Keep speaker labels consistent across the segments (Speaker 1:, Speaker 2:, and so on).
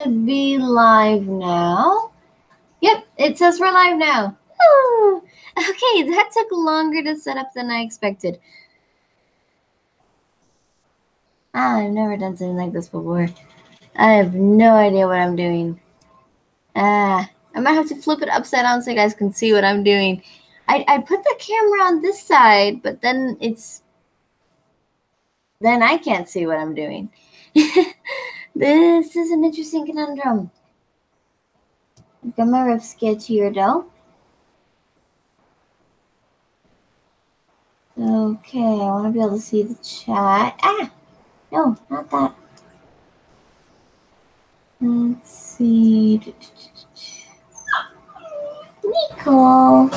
Speaker 1: be live now. Yep, it says we're live now. Woo! Okay, that took longer to set up than I expected. I've never done something like this before. I have no idea what I'm doing. I might have to flip it upside down so you guys can see what I'm doing. I put the camera on this side, but then I can't see what I'm doing. This is an interesting conundrum. I've got my rough sketch here, though. Okay, I want to be able to see the chat. No, not that. Let's see. Nico,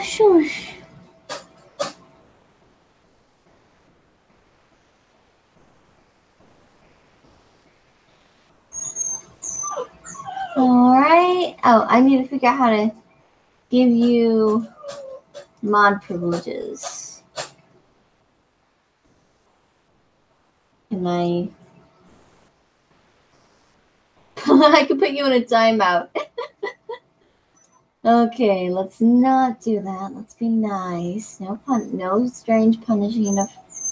Speaker 1: shush. Alright. Oh, I need to figure out how to give you mod privileges. Can I... I could put you in a timeout. Okay, let's not do that. Let's be nice. No strange punishing of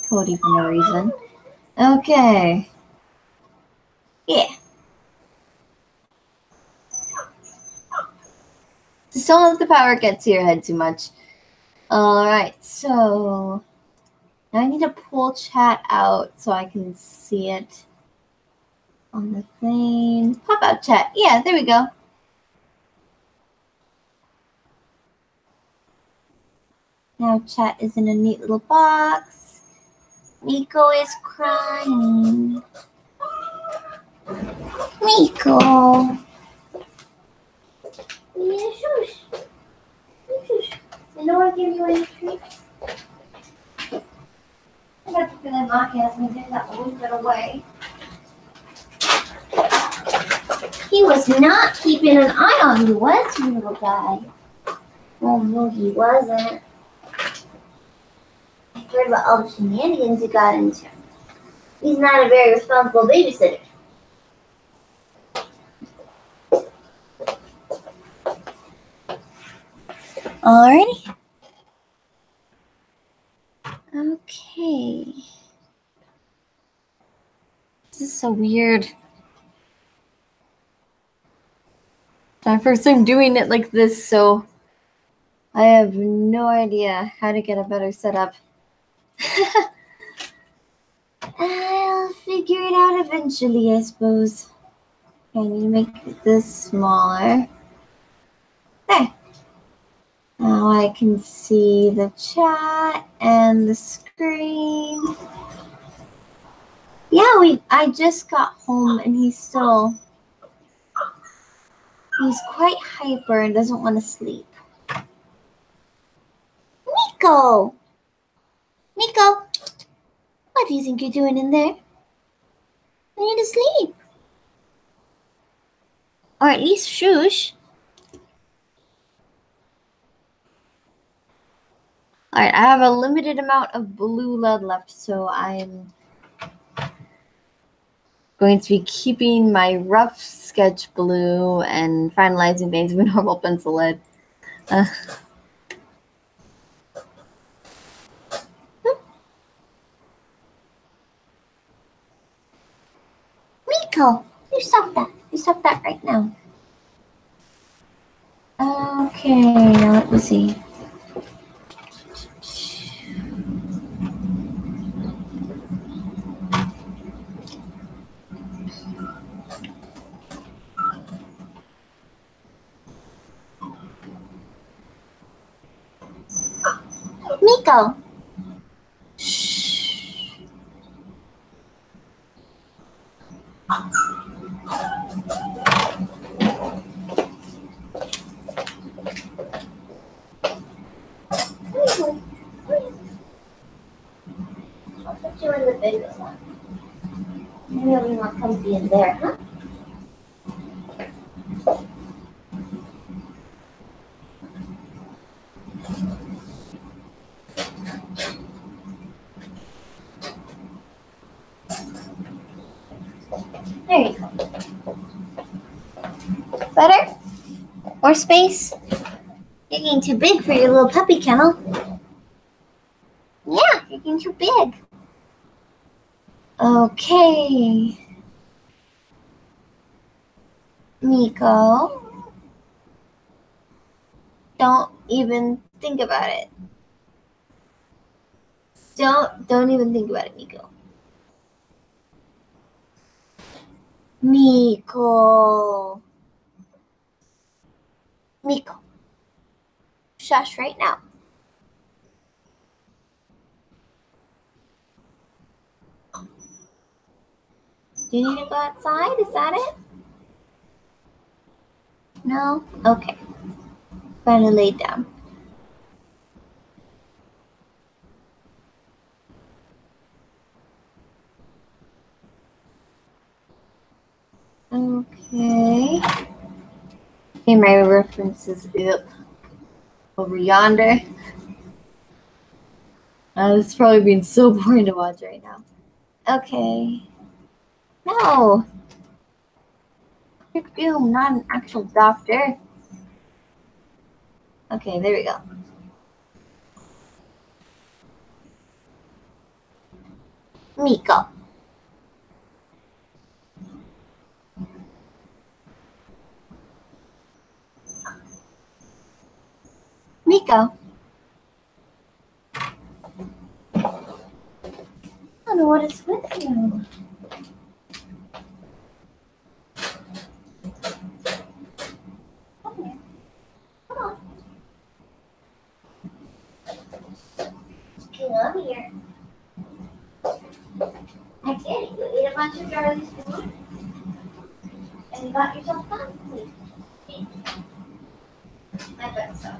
Speaker 1: Cody for no reason. Okay. Yeah. Just don't let the power get to your head too much. Alright, so now I need to pull chat out so I can see it on the thing. Pop out chat. Yeah, there we go. Now chat is in a neat little box. Miko is crying. Miko. Yeah, shush. Shush. Did no one give you any treats? I got the feeling Maki has me did that a bit away. He was not keeping an eye on you, was he, little guy? Oh, no, he wasn't. I heard about all the shenanigans you got into. He's not a very responsible babysitter. Alrighty. Okay. This is so weird. It's my first time doing it like this, so I have no idea how to get a better setup. I'll figure it out eventually, I suppose. Okay, I need to make this smaller. There. Now I can see the chat and the screen. Yeah, I just got home and he's quite hyper and doesn't want to sleep. Nico! Nico! What do you think you're doing in there? I need to sleep. Or at least shush. Alright, I have a limited amount of blue lead left, so I'm going to be keeping my rough sketch blue and finalizing things with normal pencil lead. Miko, you stop that. You stop that right now. Okay, now let me see. Miko. Shh. I'll put you in the biggest one. Maybe it'll be more comfy in there, huh? There you go. Better? More space? You're getting too big for your little puppy kennel. Yeah, you're getting too big. Okay. Miko, don't even think about it. Don't even think about it, Miko. Miko. Miko. Shush right now. Do you need to go outside? Is that it? No? Okay. Finally lay down. Okay. Okay, my references up over yonder. This is probably being so boring to watch right now. Okay. No. I'm not an actual doctor. Okay, there we go. Miko. Miko. I don't know what is with you. Come here. Come on. Come here. I get it. You ate a bunch of Charlie's food and you got yourself conflict. I bet so.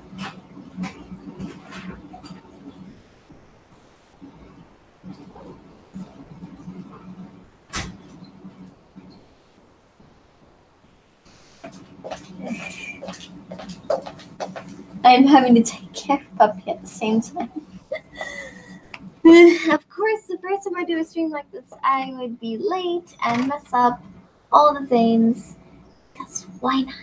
Speaker 1: I'm having to take care of Puppy at the same time. Of course, the first time I do a stream like this, I would be late and mess up all the things. Because why not?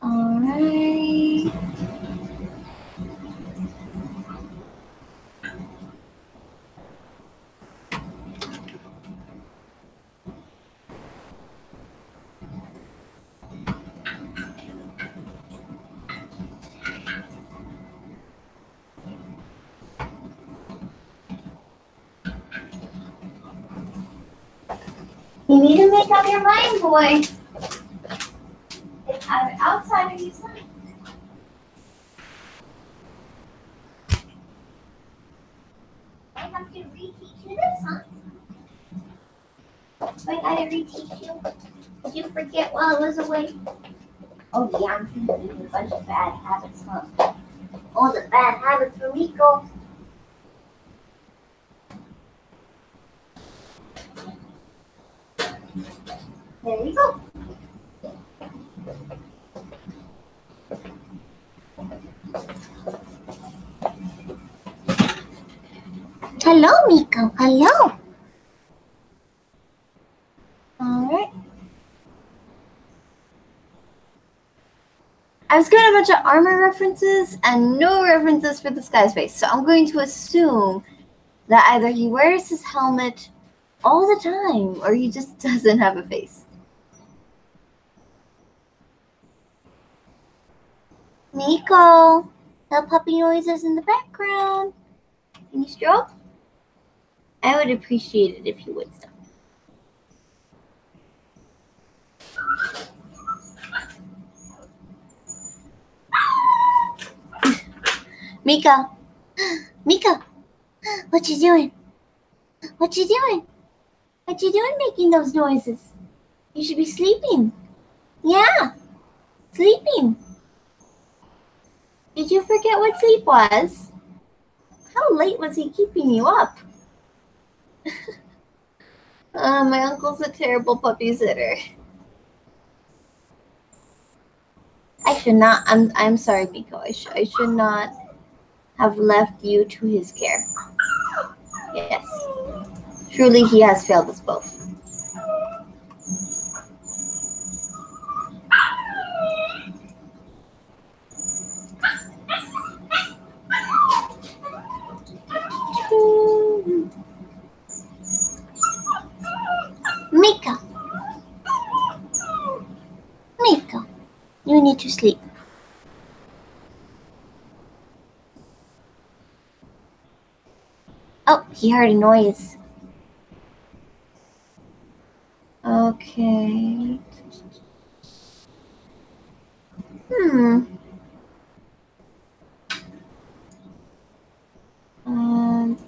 Speaker 1: Alright. You need to make up your mind, boy. It's either outside or inside. I have to reteach you this, huh? I gotta reteach you. Did you forget while I was away? Oh yeah, I'm teaching you a bunch of bad habits, huh? All the bad habits for Miko. There you go. Hello, Miko. Hello. All right. I was getting a bunch of armor references and no references for this guy's face, so I'm going to assume that either he wears his helmet all the time or he just doesn't have a face. Miko, no puppy noises in the background. Can you stroke? I would appreciate it if you would stop. Miko, Miko, what you doing? What you doing? What you doing making those noises? You should be sleeping. Yeah, sleeping. Did you forget what sleep was? How late was he keeping you up? My uncle's a terrible puppy sitter. I should not. I'm sorry, Miko. I should not have left you to his care. Yes. Truly, he has failed us both. me to sleep. Oh, he heard a noise. Okay.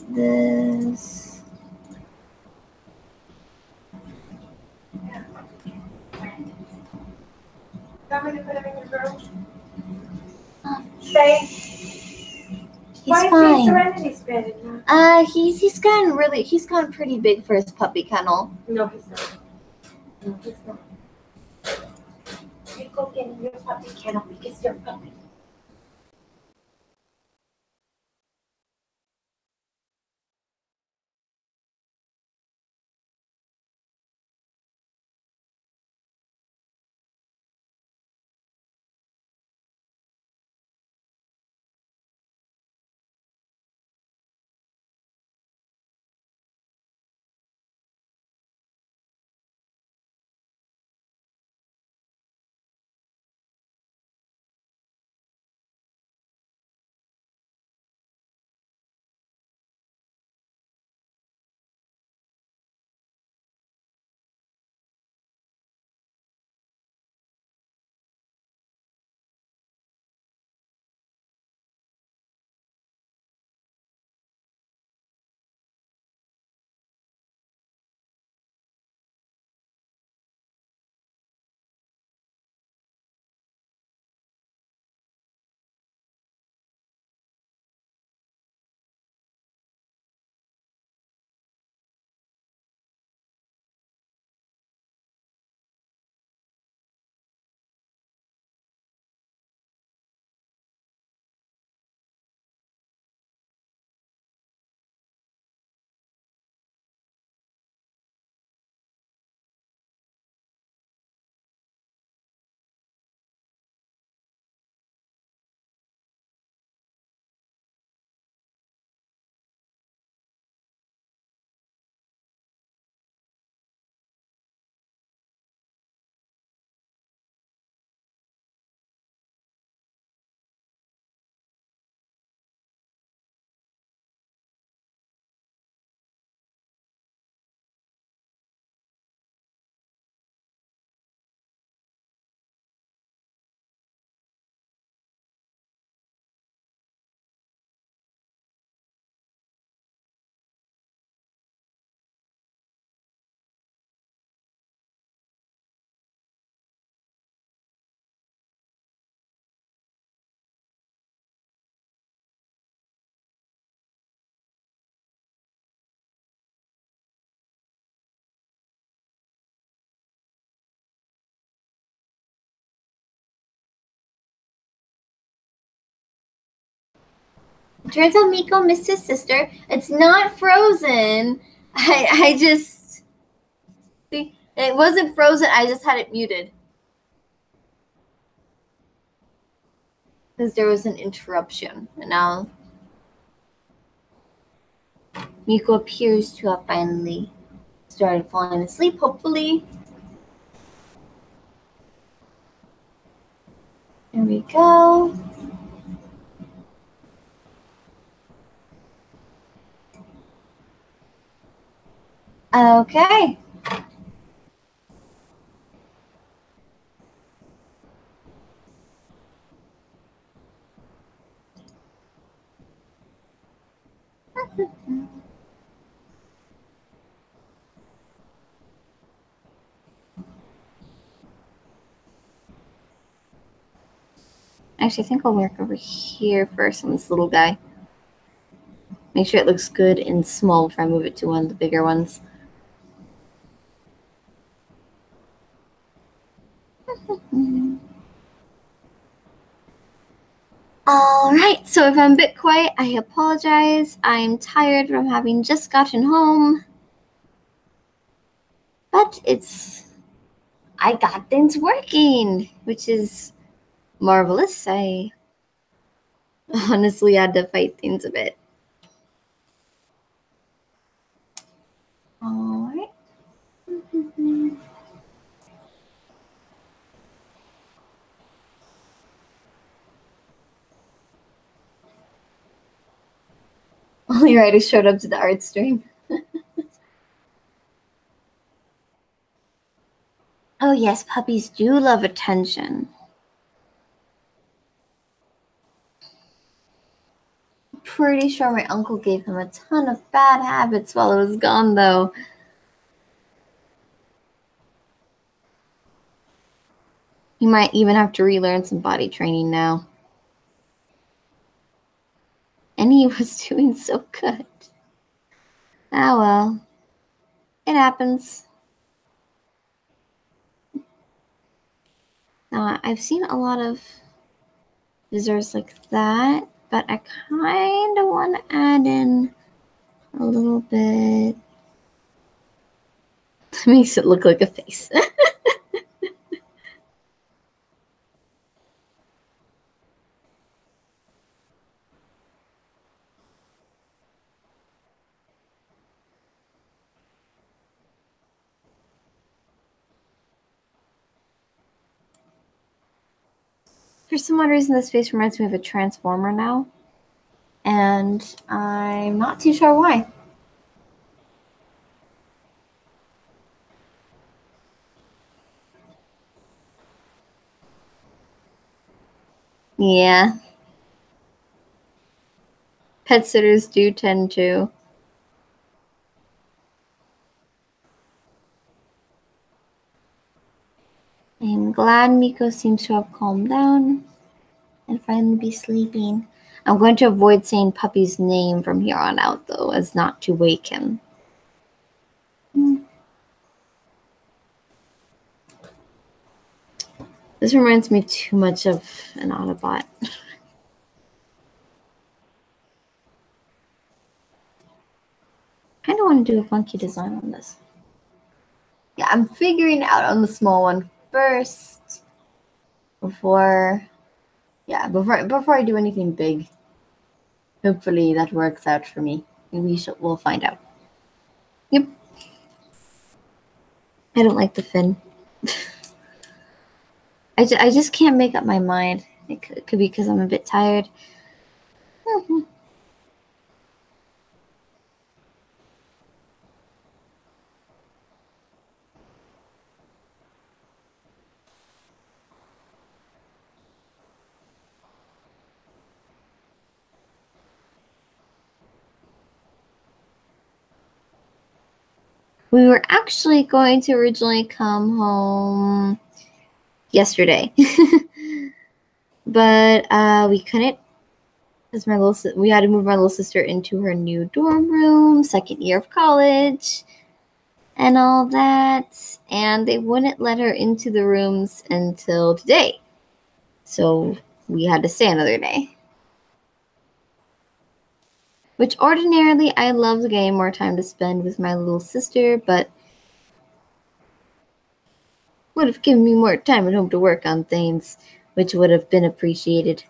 Speaker 1: This.
Speaker 2: Want me to put him in your room? Stay.
Speaker 1: He's fine.
Speaker 2: Serenity's bed now?
Speaker 1: He's gotten pretty big for his puppy kennel.
Speaker 2: No, he's not. No, he's not. You go get in your puppy kennel because you're a puppy.
Speaker 1: Turns out Miko missed his sister. It's not frozen. I just... See, it wasn't frozen. I just had it muted. Because there was an interruption. And now... Miko appears to have finally started falling asleep, hopefully. There we go. Okay. Actually, I think I'll work over here first on this little guy. Make sure it looks good and small before I move it to one of the bigger ones. All right, so if I'm a bit quiet, I apologize. I'm tired from having just gotten home. But I got things working, which is marvelous. I honestly had to fight things a bit. All right. He already showed up to the art stream. Oh yes, puppies do love attention. Pretty sure my uncle gave him a ton of bad habits while I was gone, though. He might even have to relearn some body training now. And he was doing so good. Ah, well. It happens. Now, I've seen a lot of visitors like that, but I kind of want to add in a little bit. Makes it look like a face. For some odd reason, this face reminds me of a Transformer now. And I'm not too sure why. Yeah. Pet sitters do tend to. I'm glad Miko seems to have calmed down and finally be sleeping. I'm going to avoid saying Puppy's name from here on out, though, as not to wake him. This reminds me too much of an Autobot. I kind of want to do a funky design on this. Yeah, I'm figuring out on the small one first before I do anything big. Hopefully that works out for me. We'll find out. Yep. I don't like the fin. I just can't make up my mind. It could be because I'm a bit tired. We were actually going to originally come home yesterday, but we couldn't because we had to move my little sister into her new dorm room, second year of college, and all that, and they wouldn't let her into the rooms until today, so we had to stay another day. Which ordinarily I love getting more time to spend with my little sister, but would have given me more time at home to work on things, which would have been appreciated.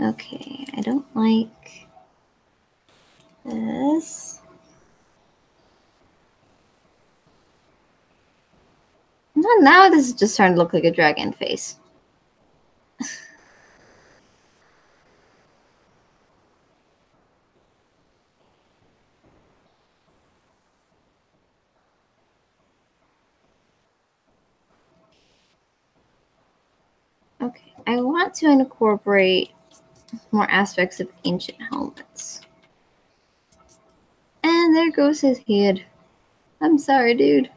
Speaker 1: Okay, I don't like this. Now this is just starting to look like a dragon face. Okay, I want to incorporate more aspects of ancient helmets. And there goes his head. I'm sorry, dude.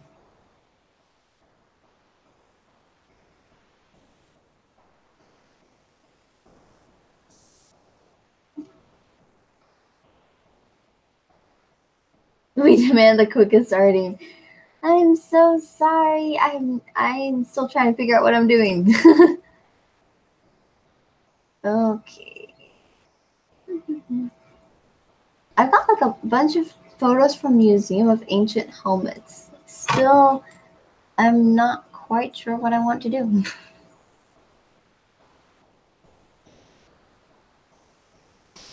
Speaker 1: We demand the quickest starting. I'm so sorry. I'm still trying to figure out what I'm doing. Okay. I got like a bunch of photos from Museum of Ancient Helmets. Still, I'm not quite sure what I want to do.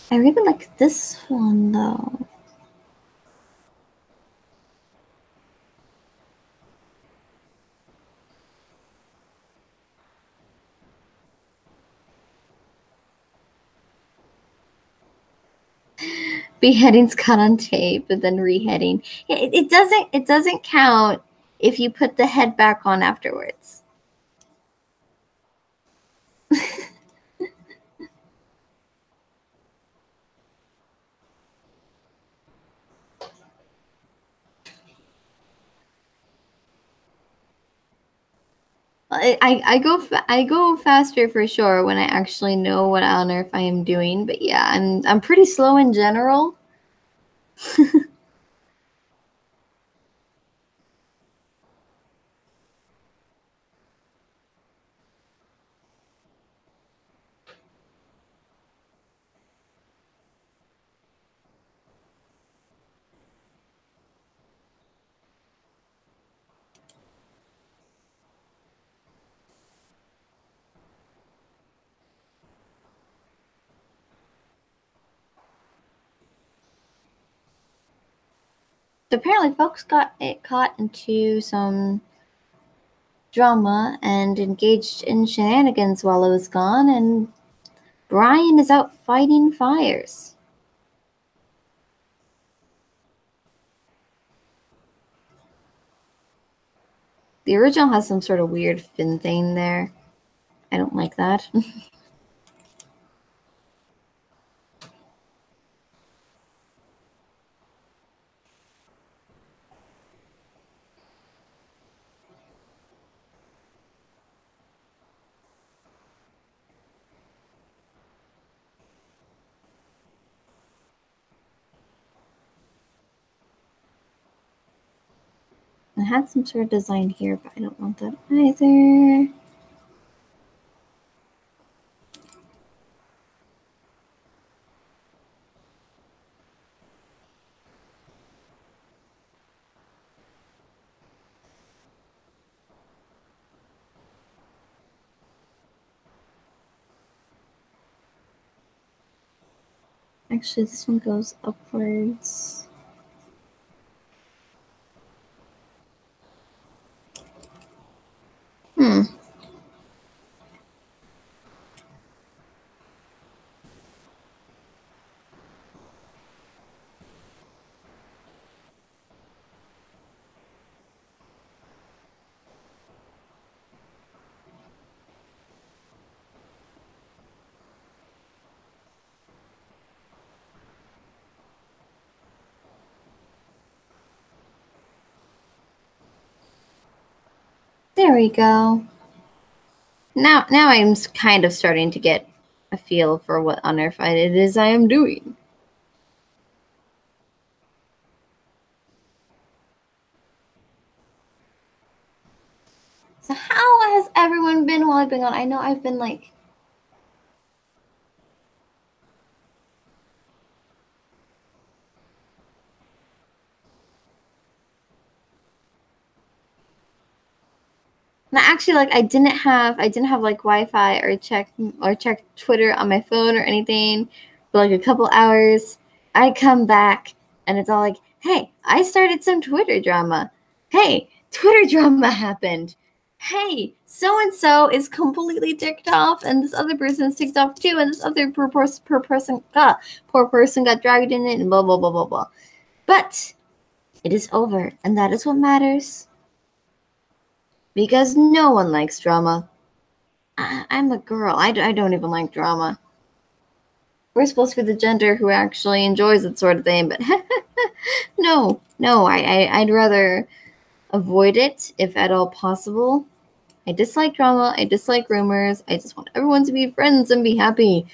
Speaker 1: I really like this one though. Beheading's caught on tape, but then reheading. It doesn't count if you put the head back on afterwards. I go faster for sure when I actually know what on earth I am doing. But yeah, I'm pretty slow in general. So apparently, folks got caught into some drama and engaged in shenanigans while I was gone, and Brian is out fighting fires. The original has some sort of weird fin thing there. I don't like that. I had some sort of design here, but I don't want that either. Actually, this one goes upwards. There we go. Now I'm kind of starting to get a feel for what on earth it is I am doing. So how has everyone been while I've been gone? I know I've been like... Now, actually, like I didn't have like Wi-Fi or check Twitter on my phone or anything for like a couple hours. I come back and it's all like, hey, I started some Twitter drama. Hey, Twitter drama happened. Hey, so and so is completely ticked off, and this other person is ticked off too, and this other poor person got dragged in it, and blah blah blah blah blah. But it is over, and that is what matters. Because no one likes drama. I'm a girl. I don't even like drama. We're supposed to be the gender who actually enjoys that sort of thing, but no, I'd rather avoid it if at all possible. I dislike drama. I dislike rumors. I just want everyone to be friends and be happy.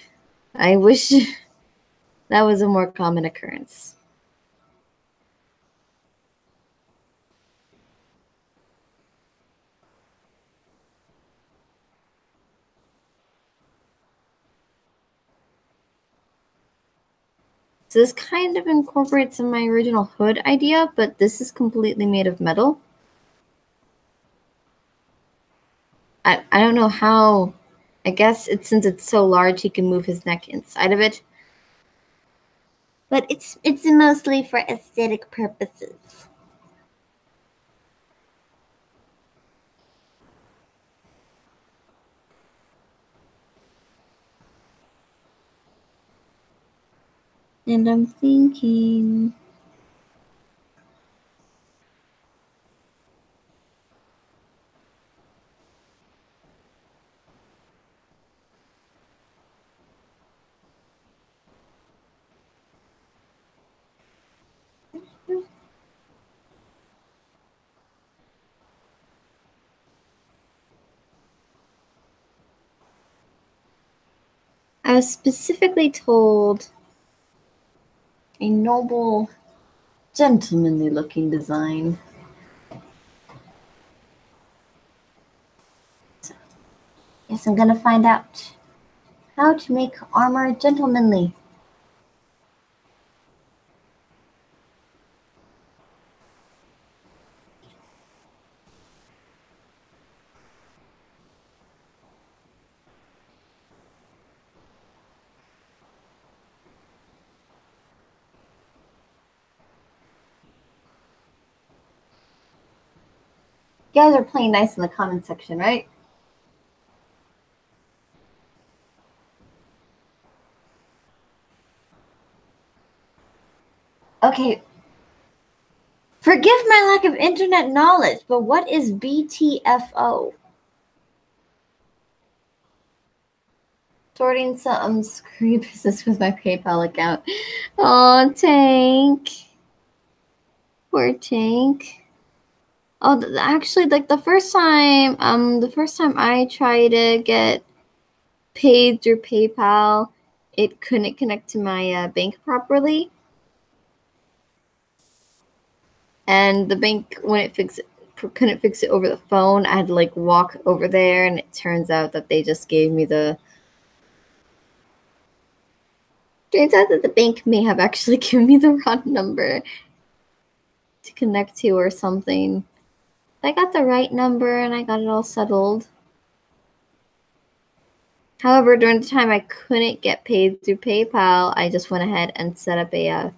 Speaker 1: I wish that was a more common occurrence. So this kind of incorporates some of my original hood idea, but this is completely made of metal. I don't know how. I guess since it's so large, he can move his neck inside of it. But it's mostly for aesthetic purposes. And I'm thinking, I was specifically told a noble, gentlemanly looking design. So, yes, I'm gonna find out how to make armor gentlemanly. You guys are playing nice in the comment section, right? Okay. Forgive my lack of internet knowledge, but what is BTFO? Sorting some screwy business with my PayPal account. Oh, Tank. Poor Tank. Oh, actually, like the first time I tried to get paid through PayPal, it couldn't connect to my bank properly. And the bank, when it couldn't fix it over the phone, I had to like walk over there, and it turns out that they just gave me the. Turns out that the bank may have actually given me the wrong number to connect to or something. I got the right number and I got it all settled. However, during the time I couldn't get paid through PayPal, I just went ahead and set up a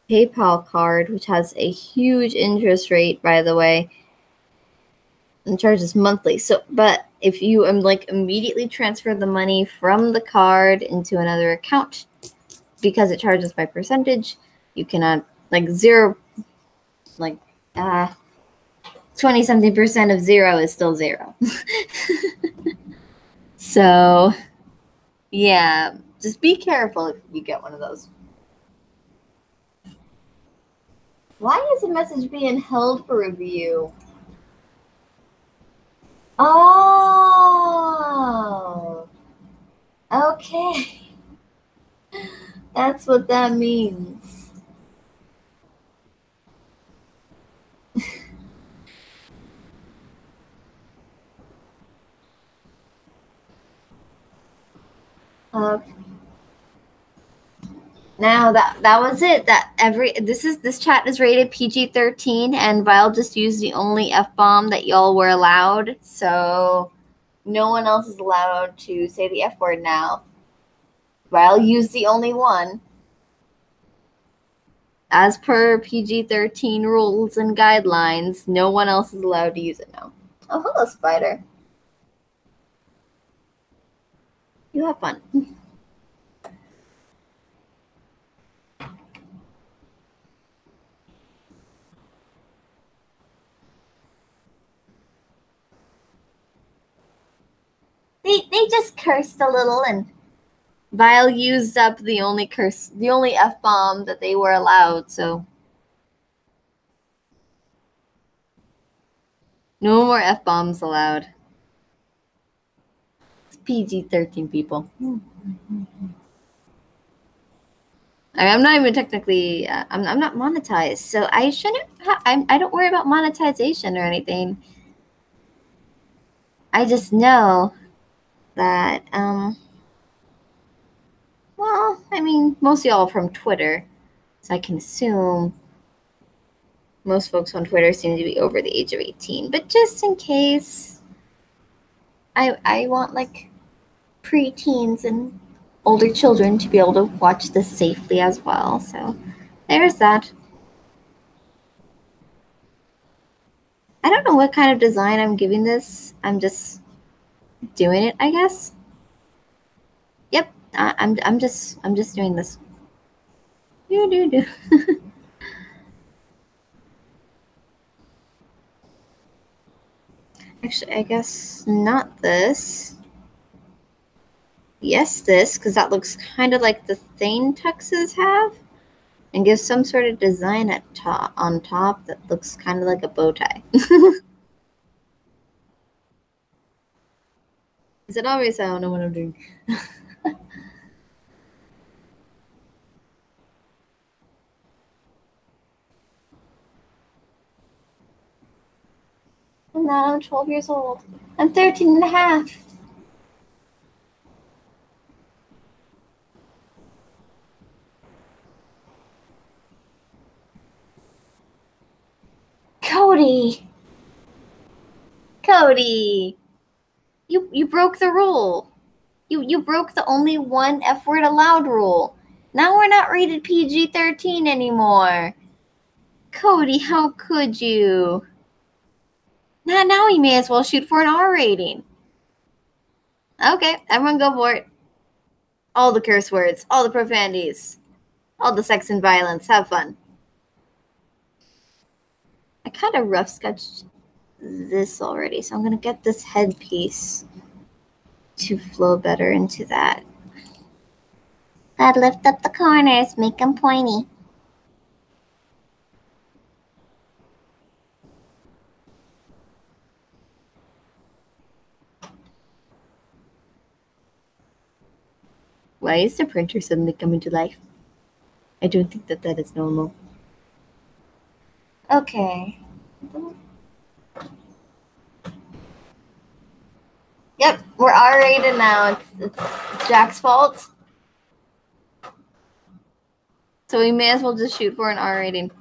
Speaker 1: PayPal card, which has a huge interest rate, by the way, and charges monthly. So, but if you immediately transfer the money from the card into another account, because it charges by percentage, you cannot 20-something% of 0 is still 0. So, yeah, just be careful if you get one of those. Why is a message being held for review? Oh, okay. That's what that means. Okay. Now that was it. This chat is rated PG-13, and Vile just used the only F-bomb that y'all were allowed. So no one else is allowed to say the F word now. Vile used the only one. As per PG-13 rules and guidelines, no one else is allowed to use it now. Oh, hello, Spider. You have fun. They just cursed a little, and Vile used up the only F-bomb that they were allowed, so no more F-bombs allowed. It's PG-13, people. I'm not even technically, I'm not monetized, so I shouldn't, I don't worry about monetization or anything. I just know that, well, I mean, most of y'all are from Twitter, so I can assume most folks on Twitter seem to be over the age of 18. But just in case, I want like preteens and older children to be able to watch this safely as well. So there's that. I don't know what kind of design I'm giving this. I'm just doing it, I guess. Yep, I'm just doing this. Do. Actually, I guess not this. Yes, this, because that looks kind of like the Thane tuxes have. And gives some sort of design on top that looks kind of like a bow tie. Is it obvious? I don't know what I'm doing. And now I'm 12 years old. I'm 13 and a half. Cody! Cody! You broke the rule. You broke the only one F word allowed rule. Now we're not rated PG-13 anymore. Cody, how could you? Now we may as well shoot for an R rating. Okay, everyone go for it. All the curse words, all the profanities, all the sex and violence. Have fun. I kind of rough sketched this already, so I'm going to get this headpiece to flow better into that. Gotta lift up the corners, make them pointy. Why is the printer suddenly coming to life? I don't think that is normal. Okay. Yep, we're R-rated now. It's Jack's fault. So we may as well just shoot for an R rating.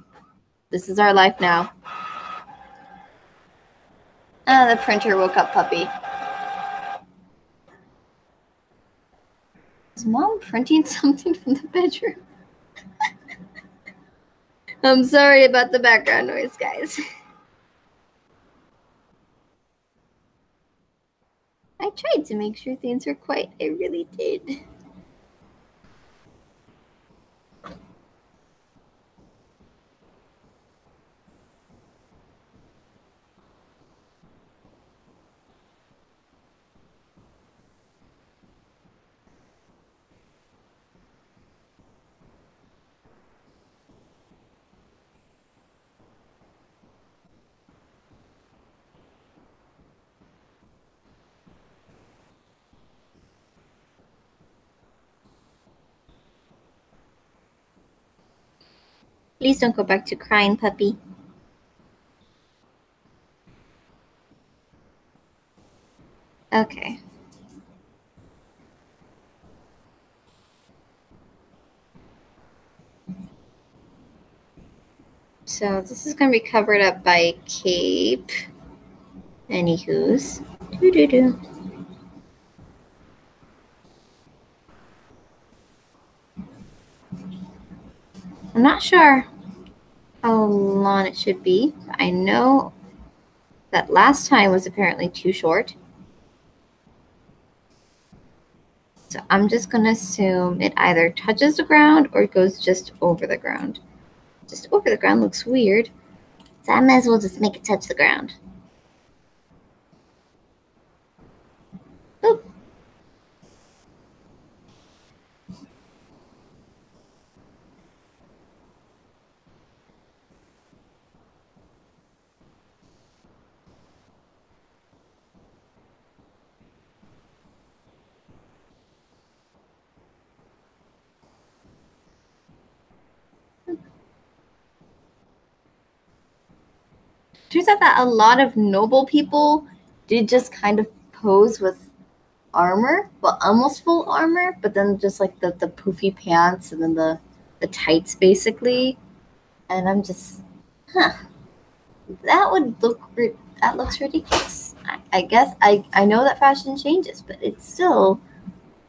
Speaker 1: This is our life now. Ah, the printer woke up puppy. Is Mom printing something from the bedroom? I'm sorry about the background noise, guys. I tried to make sure things were quiet. I really did. Please don't go back to crying, puppy. Okay. So this is going to be covered up by cape. Anywho's. Doo-doo-doo. I'm not sure how long it should be. I know that last time was apparently too short. So I'm just going to assume it either touches the ground or it goes just over the ground. Just over the ground looks weird. So I might as well just make it touch the ground. Boop. Turns out that a lot of noble people did just kind of pose with armor, well, almost full armor, but then just like the poofy pants and then the tights basically. And I'm just, that looks ridiculous. I guess I know that fashion changes, but it still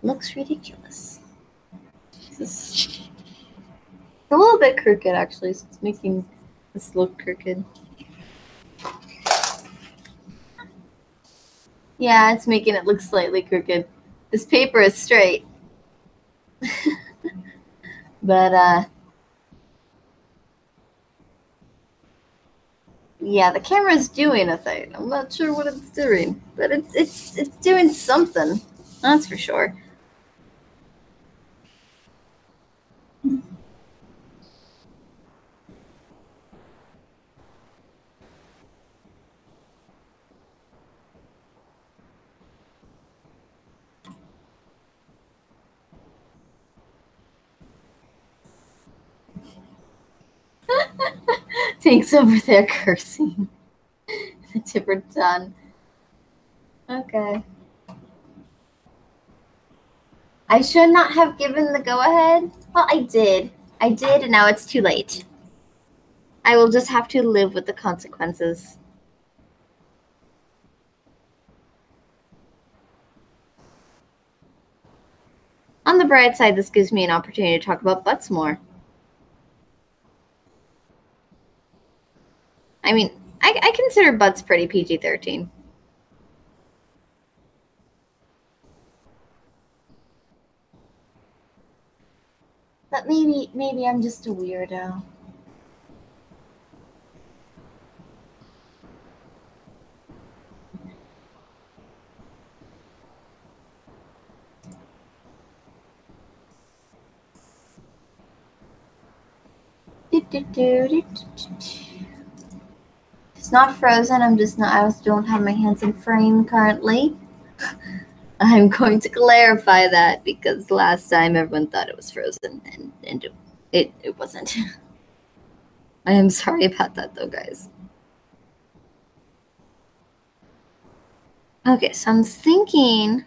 Speaker 1: looks ridiculous. It's a little bit crooked actually, so it's making this look crooked. Yeah, it's making it look slightly crooked. This paper is straight. But Yeah, the camera's doing a thing. I'm not sure what it's doing, but it's doing something. That's for sure. Thanks over there cursing. The tipper done. Okay. I should not have given the go-ahead. Well, I did. I did, and now it's too late. I will just have to live with the consequences. On the bright side, this gives me an opportunity to talk about butts more. I mean, I consider butts pretty PG-13. But maybe I'm just a weirdo. It's not frozen. I don't have my hands in frame currently. I'm going to clarify that because last time everyone thought it was frozen and it wasn't. I am sorry about that though, guys. Okay, so I'm thinking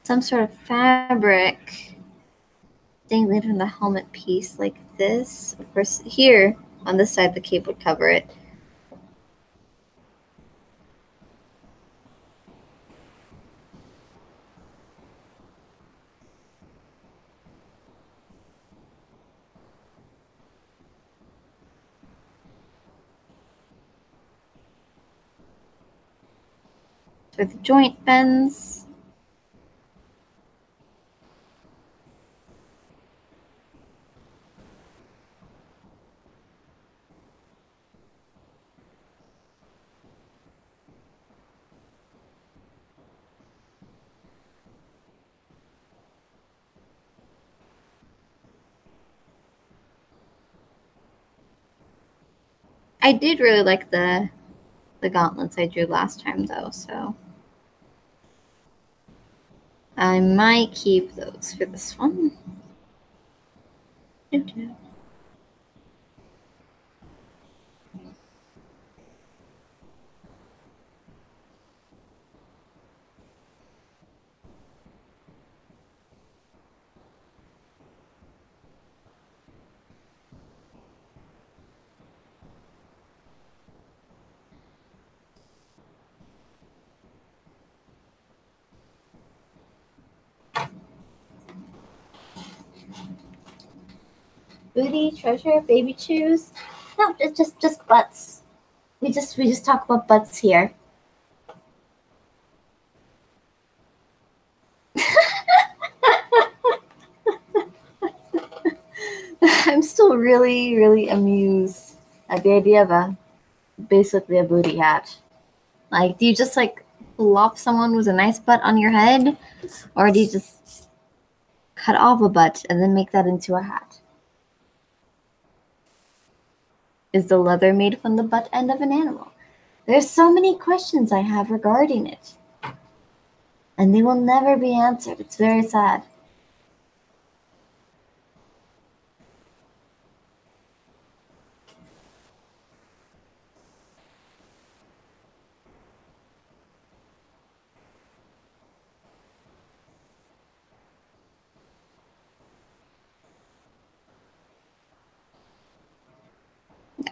Speaker 1: some sort of fabric dangling from the helmet piece like this. Of course, here on this side, the cape would cover it. So the joint bends. I did really like the gauntlets I drew last time though, so I might keep those for this one. Booty, treasure, baby shoes. No, it's just butts. We just talk about butts here. I'm still really, really amused at the idea of basically a booty hat. Like, do you just like plop someone with a nice butt on your head, or do you just cut off a butt and then make that into a hat? Is the leather made from the butt end of an animal? There's so many questions I have regarding it, and they will never be answered. It's very sad.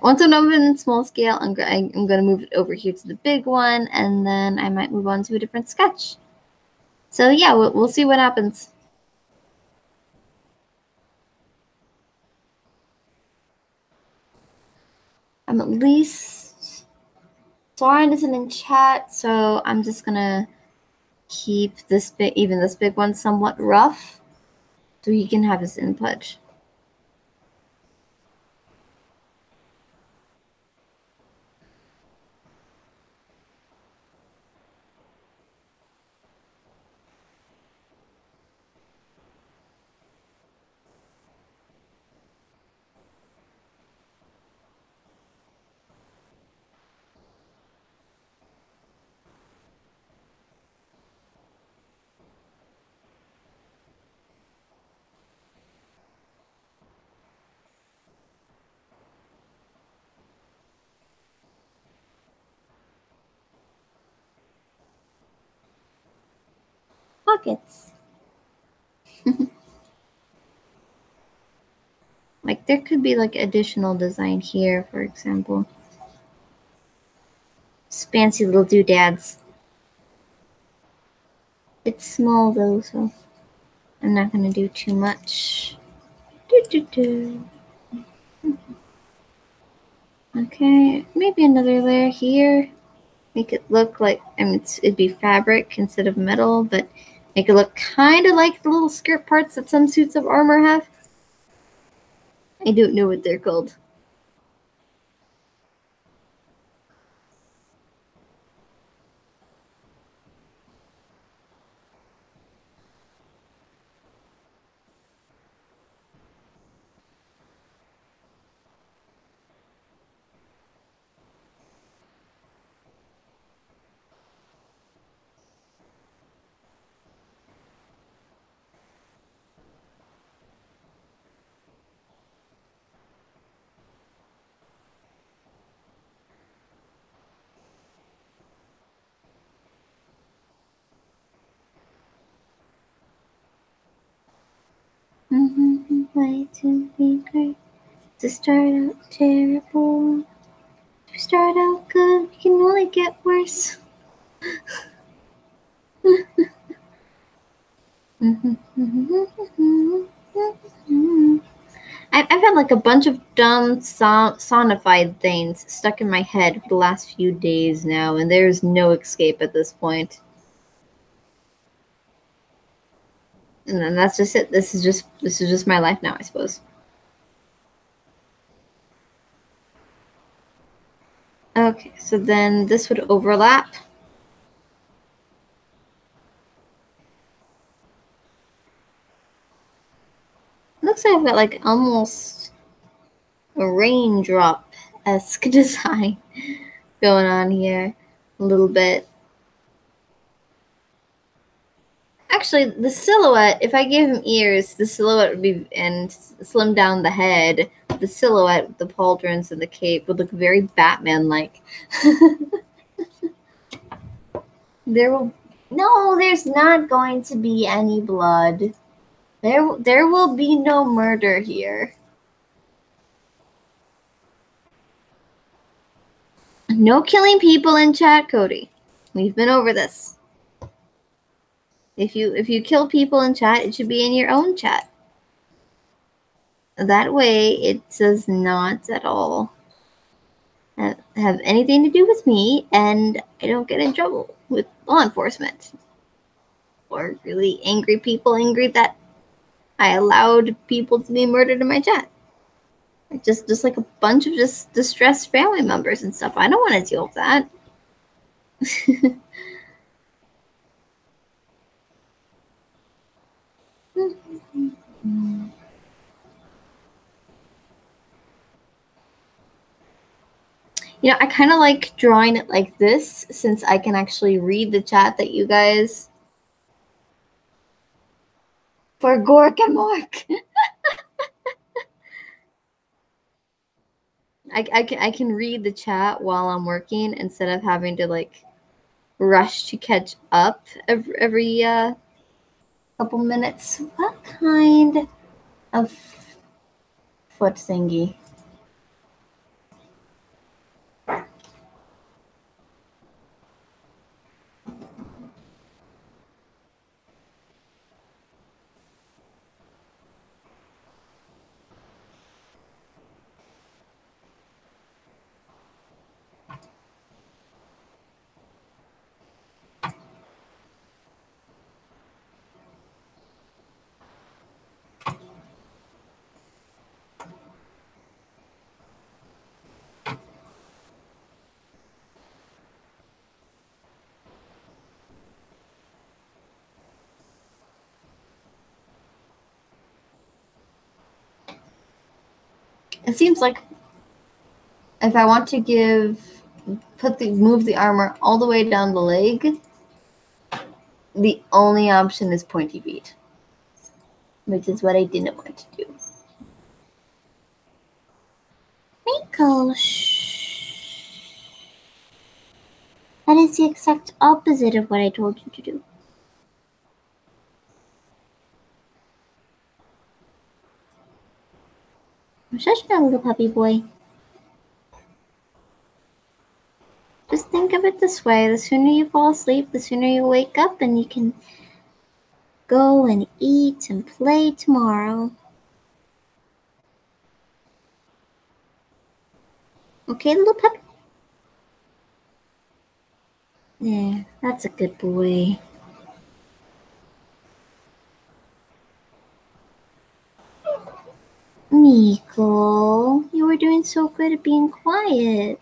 Speaker 1: Once I'm done in small scale, I'm going to move it over here to the big one, and then I might move on to a different sketch. So yeah, we'll see what happens. I'm at least... Soren isn't in chat, so I'm just going to keep this big, even this big one, somewhat rough. so he can have his input. Pockets. Like there could be like additional design here, for example. Just fancy little doodads. It's small though, so I'm not gonna do too much. Okay, maybe another layer here. Make it look like, I mean, it'd be fabric instead of metal, but make it look kind of like the little skirt parts that some suits of armor have. I don't know what they're called. Way to be great, to start out terrible. To start out good, we can only get worse. I've had like a bunch of dumb sonified things stuck in my head for the last few days now, and there's no escape at this point. And then that's just it. This is just my life now, I suppose. Okay, so then this would overlap. Looks like I've got like almost a raindrop-esque design going on here a little bit. Actually, the silhouette, if I gave him ears, the silhouette would be, and slim down the head, the silhouette with the pauldrons and the cape would look very Batman-like. There's not going to be any blood. There will be no murder here. No killing people in chat, Cody. We've been over this. If you kill people in chat, it should be in your own chat. That way, it does not at all have anything to do with me, and I don't get in trouble with law enforcement. Or really angry people angry that I allowed people to be murdered in my chat. Just like a bunch of just distressed family members and stuff. I don't want to deal with that. You know, I kind of like drawing it like this since I can actually read the chat that you guys... For Gork and Mork. I can read the chat while I'm working instead of having to like rush to catch up every couple minutes. What kind of foot thingy? It seems like if I want to move the armor all the way down the leg, the only option is pointy feet, which is what I didn't want to do. Miko, shh. That is the exact opposite of what I told you to do. Shush now, little puppy boy. Just think of it this way. The sooner you fall asleep, the sooner you wake up and you can go and eat and play tomorrow. Okay, little puppy? Yeah, that's a good boy. Miko, you were doing so good at being quiet.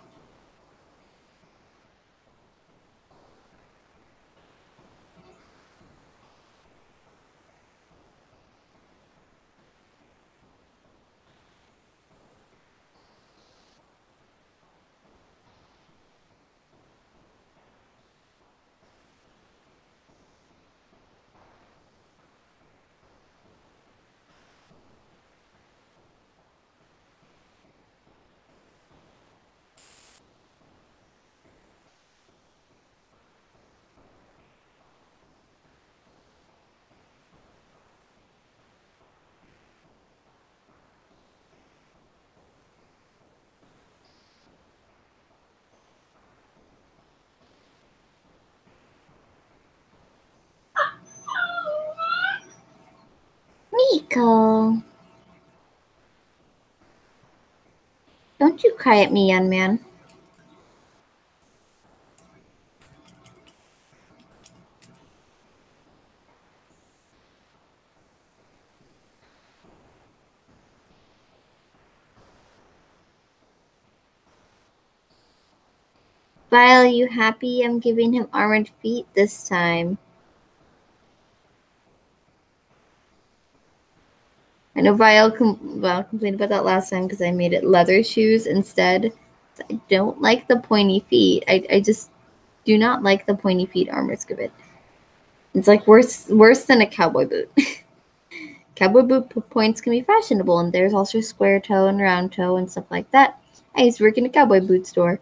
Speaker 1: Miko. Don't you cry at me, young man. Vile, you happy I'm giving him armored feet this time? I know Vile complained about that last time because I made it leather shoes instead. I don't like the pointy feet. I just do not like the pointy feet armor Skibit. It's like worse than a cowboy boot. Cowboy boot points can be fashionable, and there's also square toe and round toe and stuff like that. I used to work in a cowboy boot store.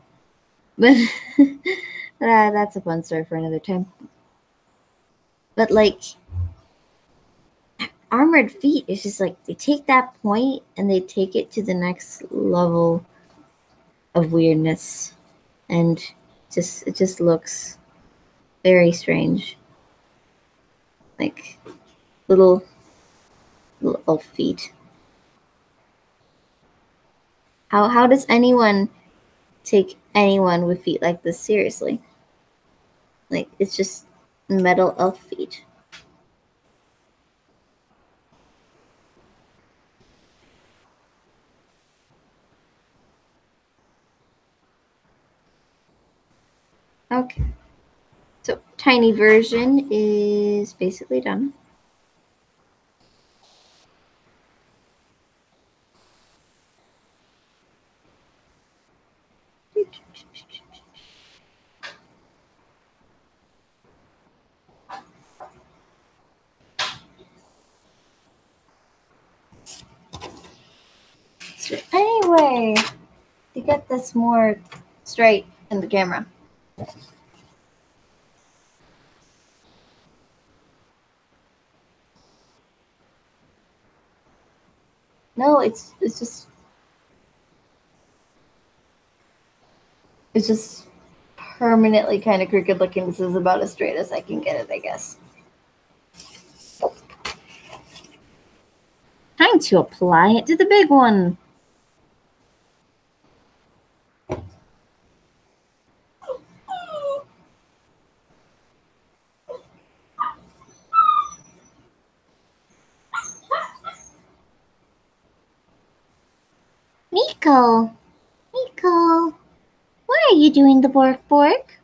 Speaker 1: But that's a fun story for another time. But like armored feet is just like they take that point and they take it to the next level of weirdness, and it just looks very strange, like little elf feet. How does anyone take anyone with feet like this seriously? Like, it's just metal elf feet. Okay. So, tiny version is basically done. So anyway, to get this more straight in the camera. No, it's just permanently kind of crooked looking. This is about as straight as I can get it, I guess. Time to apply it to the big one. Miko, why are you doing the bork?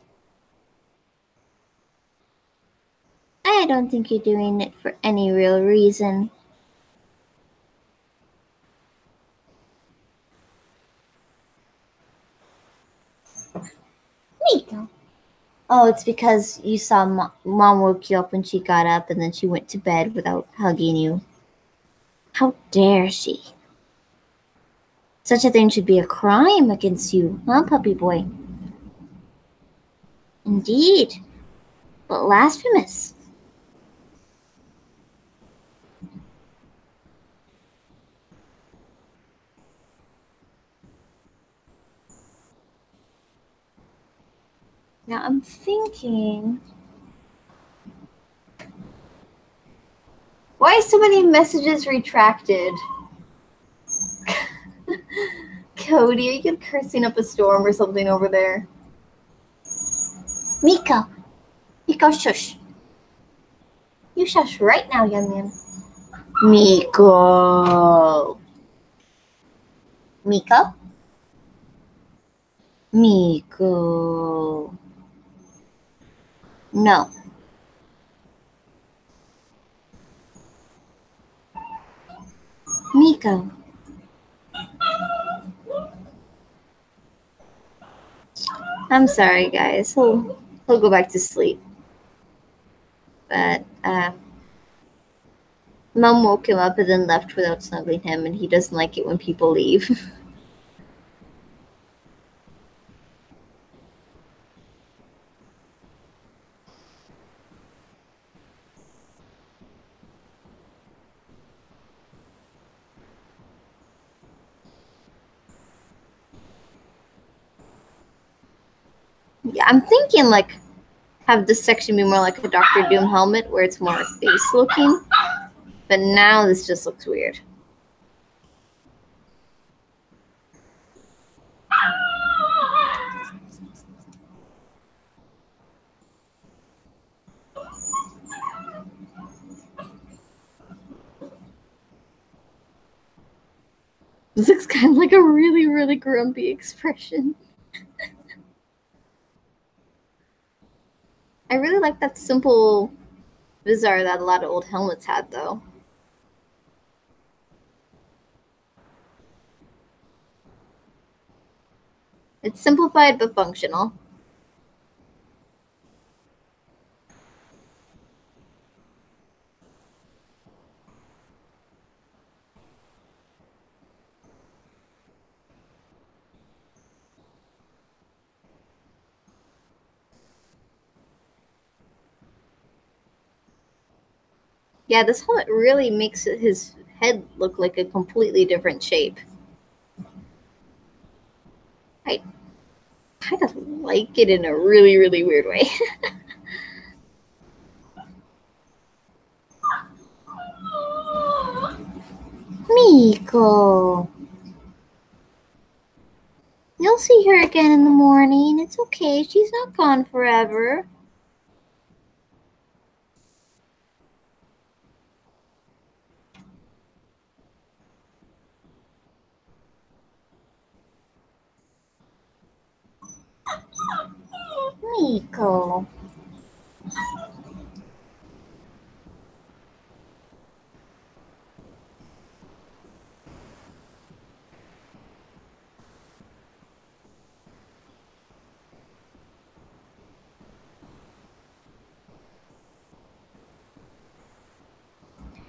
Speaker 1: I don't think you're doing it for any real reason. Oh, it's because you saw Mom woke you up when she got up and then she went to bed without hugging you. How dare she? Such a thing should be a crime against you, huh, puppy boy? Indeed. But blasphemous. Now I'm thinking, why so many messages retracted? Cody, are you cursing up a storm or something over there? Miko! Miko, shush. You shush right now, young man. Miko! Miko? Miko. No. Miko. I'm sorry, guys. He'll go back to sleep. But Mom woke him up and then left without snuggling him, and he doesn't like it when people leave. Yeah, I'm thinking like have this section be more like a Doctor Doom helmet where it's more face looking. But now this just looks weird. This looks kind of like a really, really grumpy expression. I really like that simple Vizar that a lot of old helmets had, though. It's simplified but functional. Yeah, this helmet really makes his head look like a completely different shape. I kind of like it in a really, really weird way. Miko. You'll see her again in the morning. It's okay. She's not gone forever. Miko.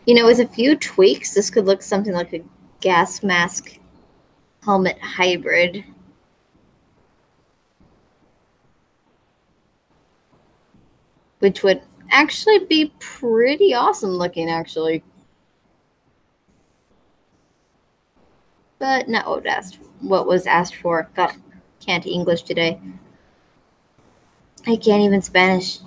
Speaker 1: You know, with a few tweaks, this could look something like a gas mask helmet hybrid. Which would actually be pretty awesome looking, actually. But not what was asked for. God, can't English today. I can't even Spanish.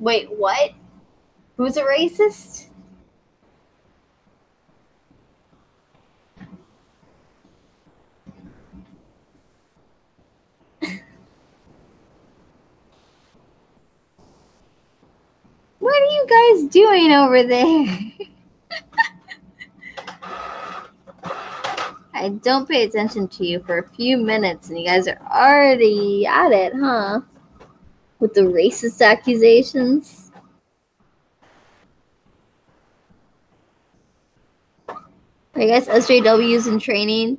Speaker 1: Wait, what? Who's a racist? What are you guys doing over there? I don't pay attention to you for a few minutes and you guys are already at it, huh? With the racist accusations. Are you guys SJWs in training?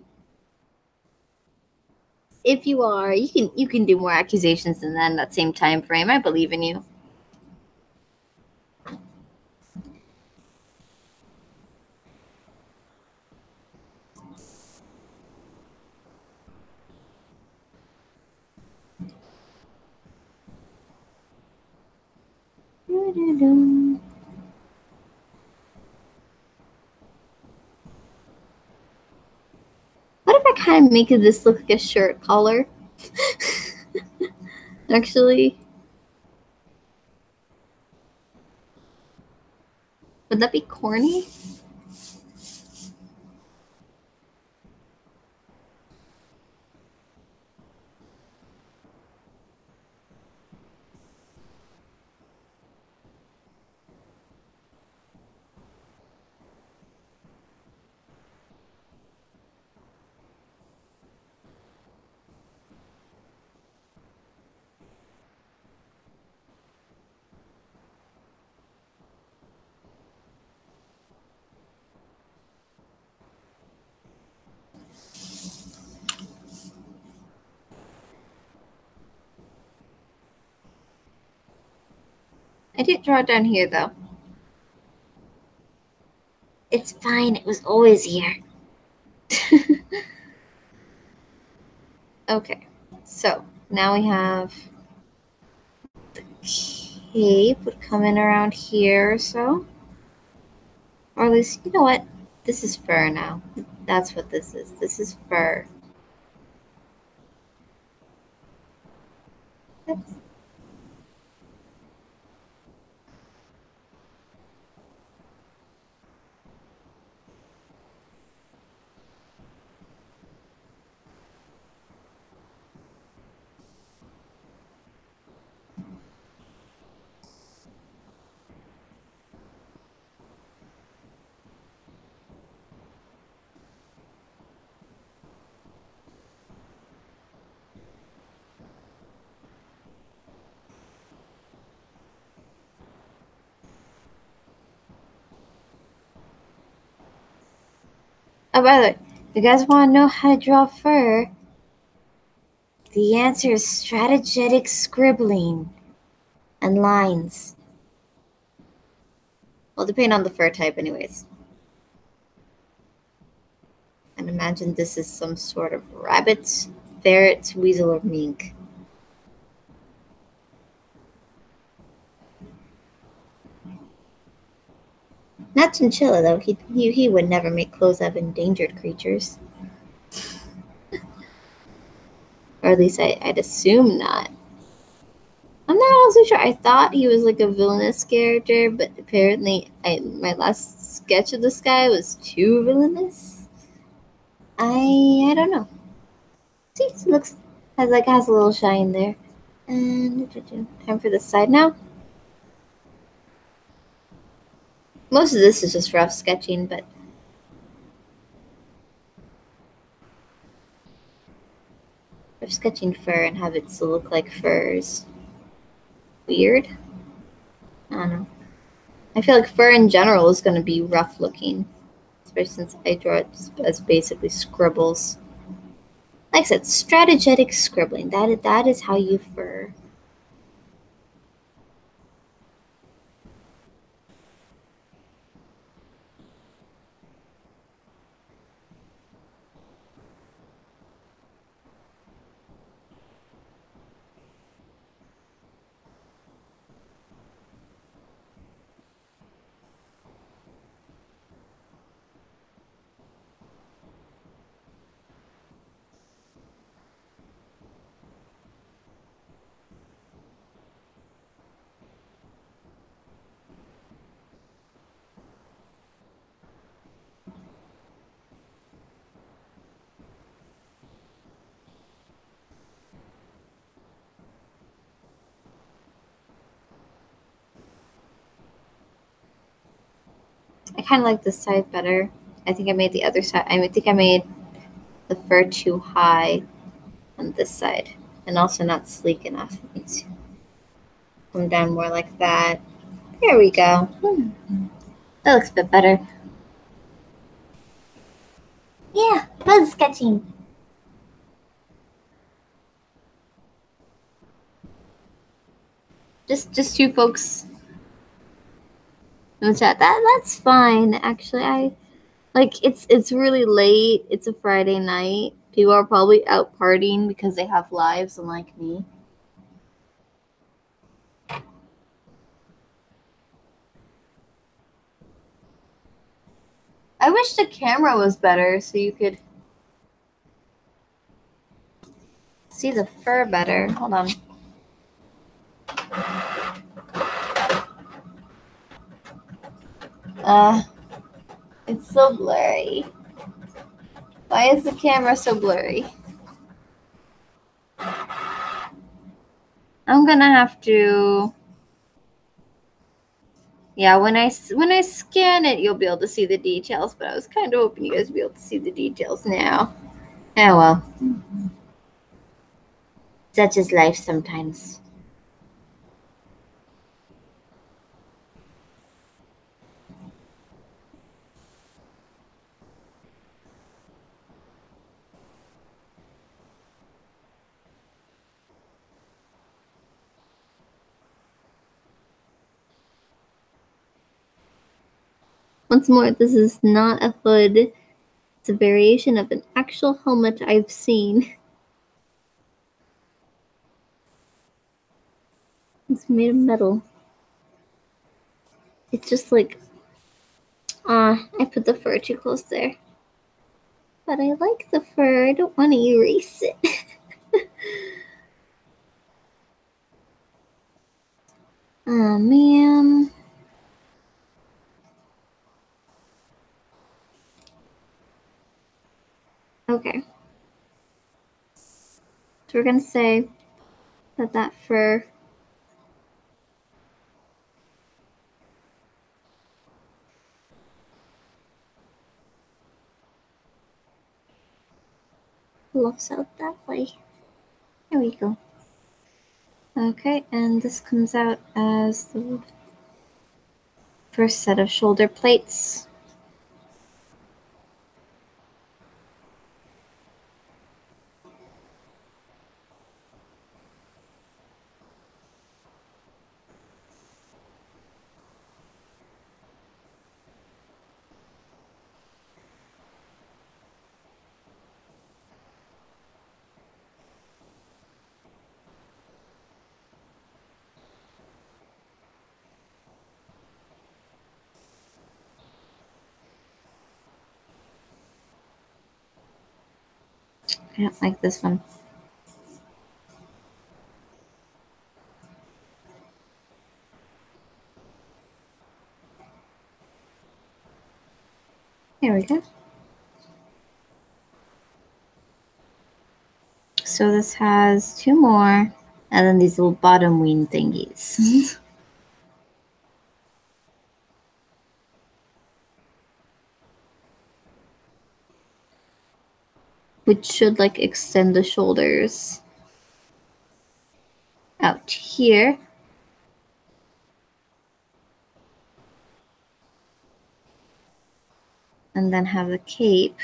Speaker 1: If you are, you can do more accusations than that in that same time frame. I believe in you. What if I kind of make this look like a shirt collar? Actually, would that be corny? I didn't draw it down here, though. It's fine. It was always here. Okay. So, now we have the cape would come in around here or so. Or at least, you know what? This is fur now. That's what this is. This is fur. That's Oh, by the way, if you guys want to know how to draw fur, the answer is strategetic scribbling and lines. Well, depending on the fur type, anyways. And imagine this is some sort of rabbit, ferret, weasel, or mink. Not chinchilla, though. He would never make clothes of endangered creatures. Or at least I'd assume not. I'm not also sure. I thought he was like a villainous character, but apparently my last sketch of this guy was too villainous. I don't know. See, it has a little shine there. And time for the side now. Most of this is just rough sketching, but rough sketching fur and have it still look like furs. Weird. I don't know. I feel like fur in general is going to be rough looking, especially since I draw it as basically scribbles. Like I said, strategetic scribbling. That is how you fur. I kind of like this side better. I think I made the other side. I think I made the fur too high on this side, and also not sleek enough. It needs to come down more like that. There we go. That looks a bit better. Yeah, buzz sketching. Just you folks in the chat. That's fine. Actually, I like it's really late. It's a Friday night. People are probably out partying because they have lives, unlike me. I wish the camera was better so you could see the fur better. Hold on. It's so blurry. Why is the camera so blurry? I'm gonna have to. Yeah, when I scan it, you'll be able to see the details. But I was kind of hoping you guys would be able to see the details now. Oh well. Such is life sometimes. Once more, this is not a hood. It's a variation of an actual helmet I've seen. It's made of metal. It's just like, I put the fur too close there. But I like the fur. I don't want to erase it. Oh, man. Okay. So we're going to say that fur fluffs out that way. There we go. Okay, and this comes out as the first set of shoulder plates. I don't like this one. There we go. So this has two more, and then these little bottom wing thingies. Which should like extend the shoulders out here. And then have the cape.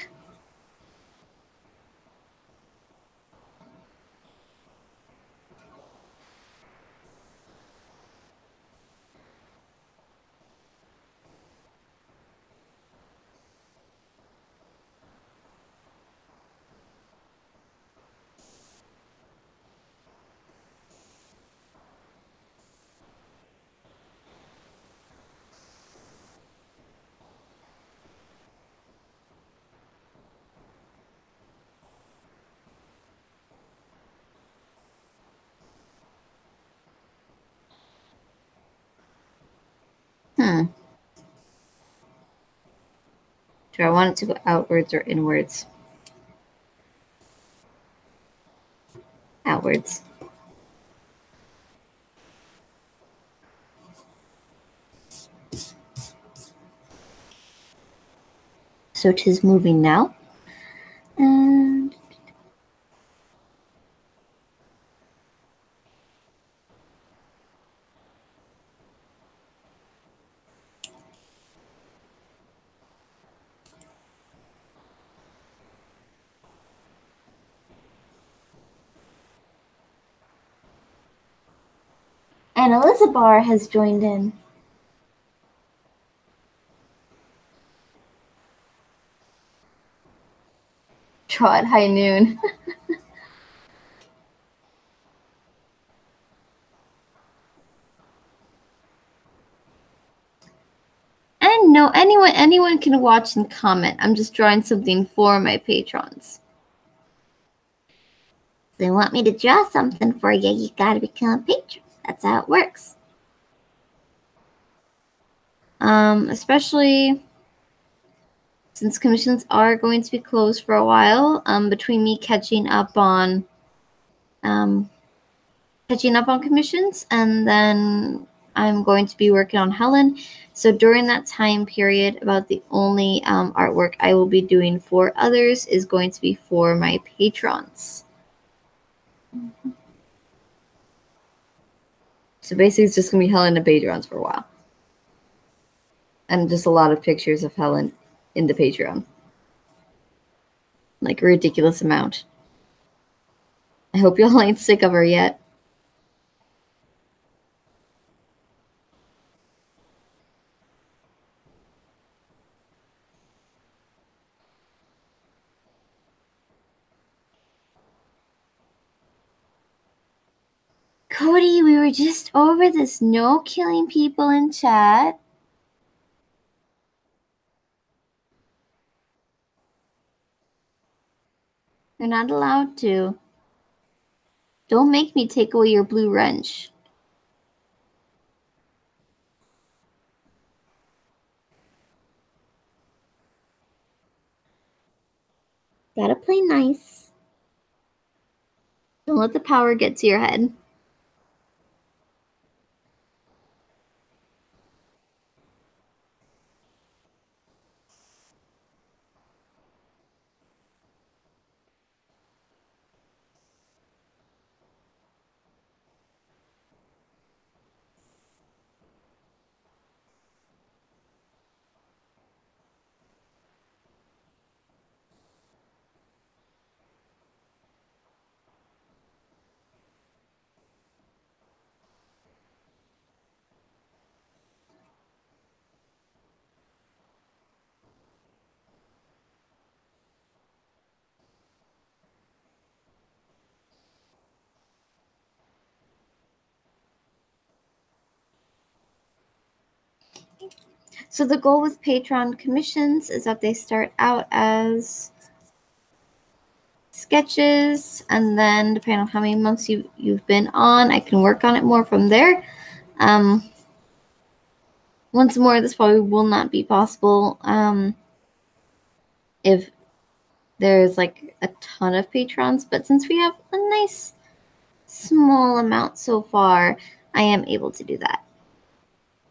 Speaker 1: Do I want it to go outwards or inwards? Outwards. So 'tis moving now. And Elizabeth has joined in. Trot High Noon. And no, anyone can watch and comment. I'm just drawing something for my patrons. If they want me to draw something for you, you gotta become a patron. That's how it works. Especially since commissions are going to be closed for a while, between me catching up on commissions, and then I'm going to be working on Helen. So during that time period, about the only artwork I will be doing for others is going to be for my patrons. So basically, it's just going to be Helen and patrons for a while. And just a lot of pictures of Helen in the Patreon. Like a ridiculous amount. I hope y'all ain't sick of her yet. Cody, we were just over this no killing people in chat. You're not allowed to. Don't make me take away your blue wrench. Gotta play nice. Don't let the power get to your head. So the goal with Patreon commissions is that they start out as sketches, and then depending on how many months you've been on, I can work on it more from there. Once more, this probably will not be possible if there's like a ton of patrons, but since we have a nice small amount so far, I am able to do that.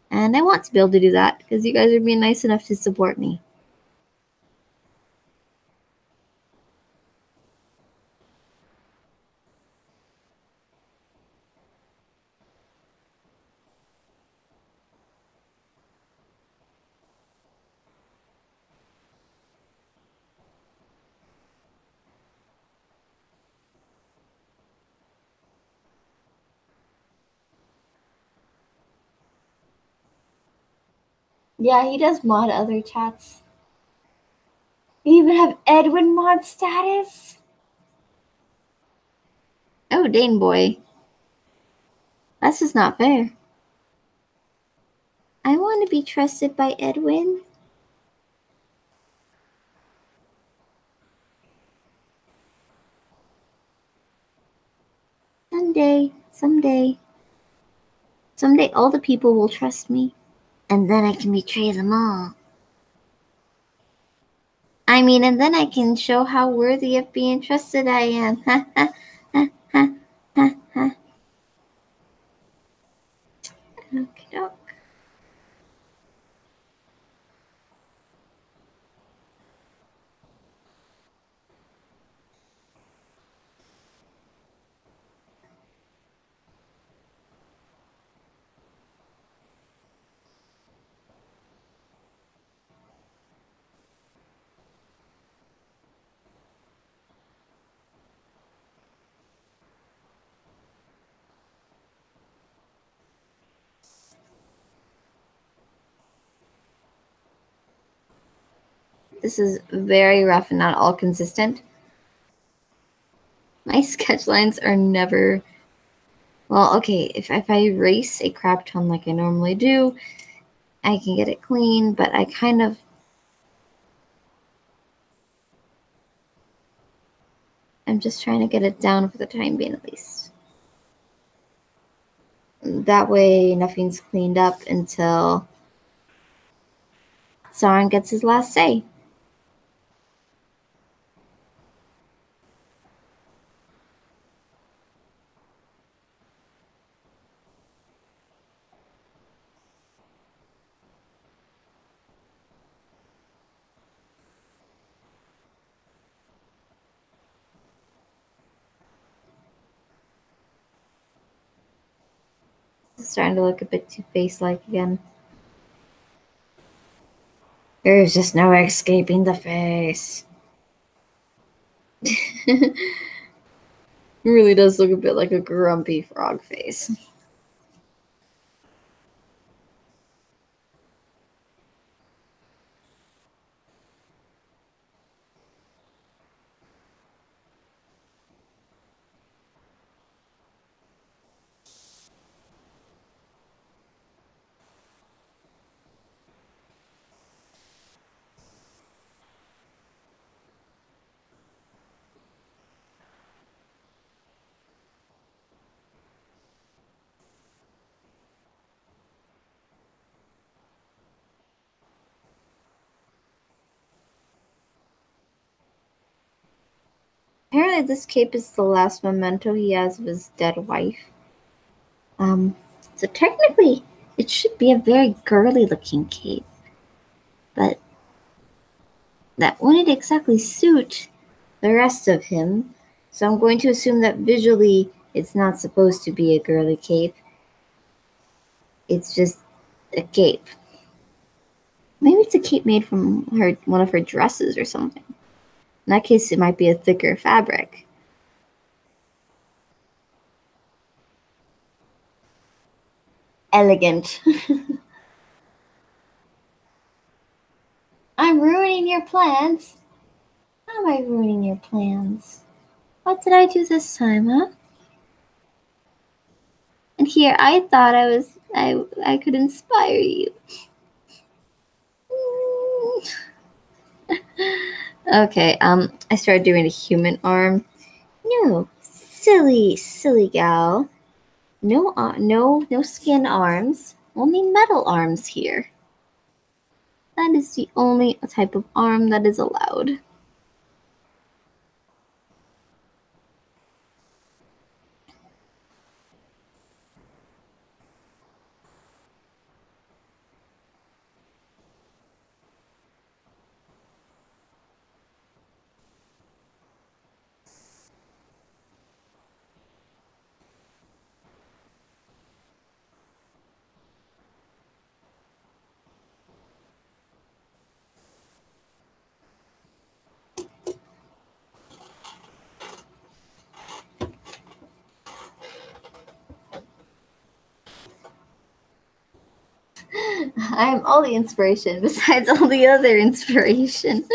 Speaker 1: And I want to be able to do that because you guys are being nice enough to support me. Yeah, he does mod other chats. You even have Edwin mod status? Oh, Dane boy. That's just not fair. I want to be trusted by Edwin. Someday all the people will trust me. And then I can betray them all. I mean, and then I can show how worthy of being trusted I am. Ha ha ha ha ha ha. Okie doke. This is very rough and not all consistent. My sketch lines are never... Well, okay, if I erase a crap ton like I normally do, I can get it clean, but I kind of... I'm just trying to get it down for the time being at least. That way nothing's cleaned up until Sauron gets his last say. It's starting to look a bit too face-like again. There's just no escaping the face. It really does look a bit like a grumpy frog face. Apparently this cape is the last memento he has of his dead wife. So technically it should be a very girly looking cape, but that wouldn't exactly suit the rest of him. So I'm going to assume that visually it's not supposed to be a girly cape. It's just a cape. Maybe it's a cape made from one of her dresses or something. In that case, it might be a thicker fabric. Elegant. I'm ruining your plans. How am I ruining your plans? What did I do this time, huh? And here, I thought I could inspire you. Okay, I started doing a human arm. No, silly gal. No skin arms. Only metal arms here. That is the only type of arm that is allowed. I am all the inspiration besides all the other inspiration.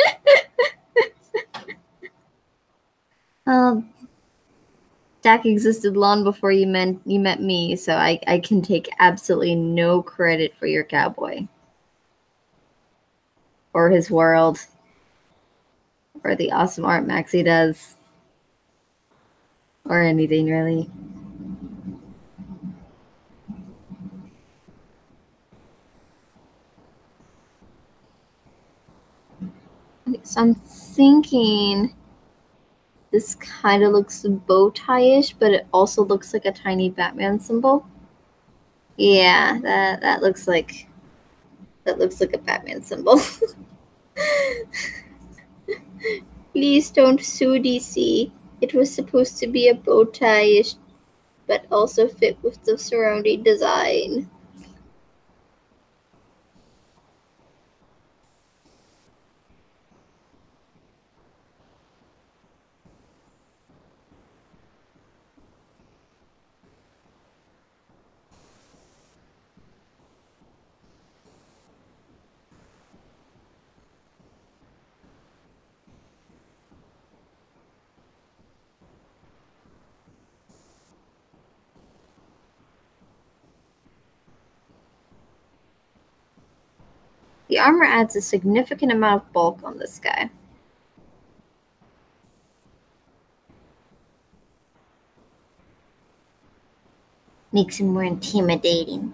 Speaker 1: Jack existed long before you met me, so I can take absolutely no credit for your cowboy. Or his world. Or the awesome art Maxie does. Or anything, really. So I'm thinking this kind of looks bow tie-ish, but it also looks like a tiny Batman symbol. Yeah, that looks like a Batman symbol. Please don't sue DC. It was supposed to be a bow tie-ish, but also fit with the surrounding design. The armor adds a significant amount of bulk on this guy. Makes him more intimidating.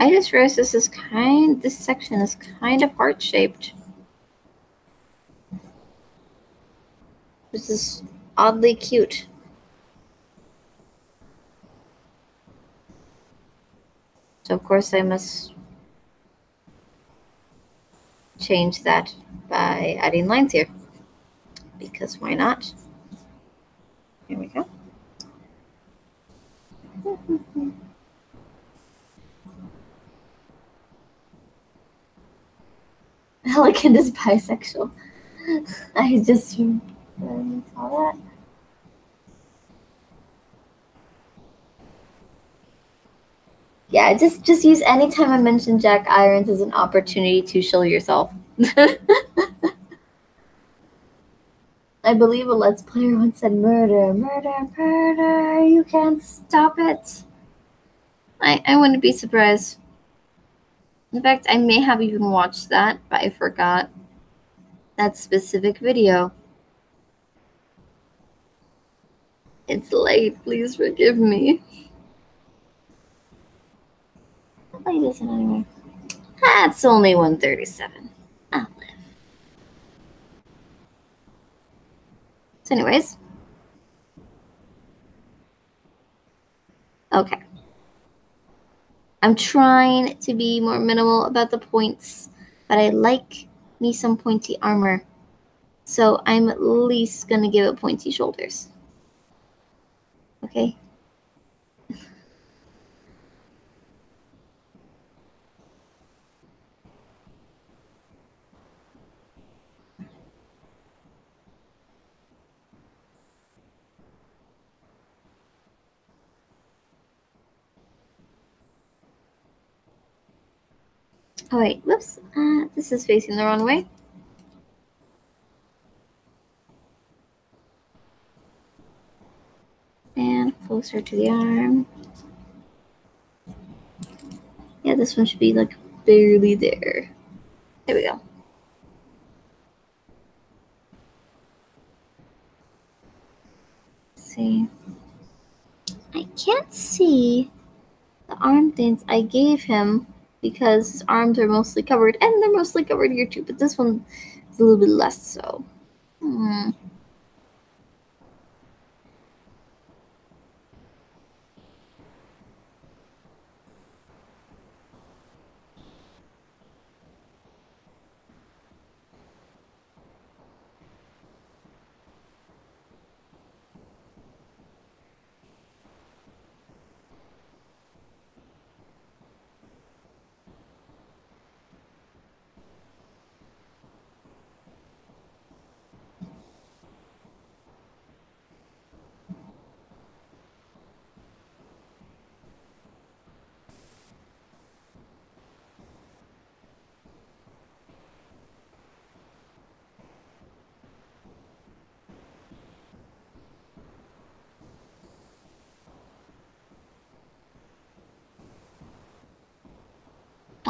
Speaker 1: I just realized this section is kind of heart-shaped. This is oddly cute. So of course I must change that by adding lines here. Because why not? Here we go. Elegant is bisexual. I just saw that. Yeah, just use anytime I mention Jack Irons as an opportunity to show yourself. I believe a Let's Player once said, "Murder, murder, murder, you can't stop it." I wouldn't be surprised. In fact, I may have even watched that, but I forgot that specific video. It's late, please forgive me. Why isn't anyway? That's only 1:37. I'll live. So anyways. Okay. I'm trying to be more minimal about the points, but I like me some pointy armor. So I'm at least going to give it pointy shoulders. Okay? Oh wait, whoops. This is facing the wrong way. And closer to the arm. Yeah, this one should be like barely there. There we go. Let's see. I can't see the arm things I gave him because his arms are mostly covered, and they're mostly covered here too, but this one is a little bit less so.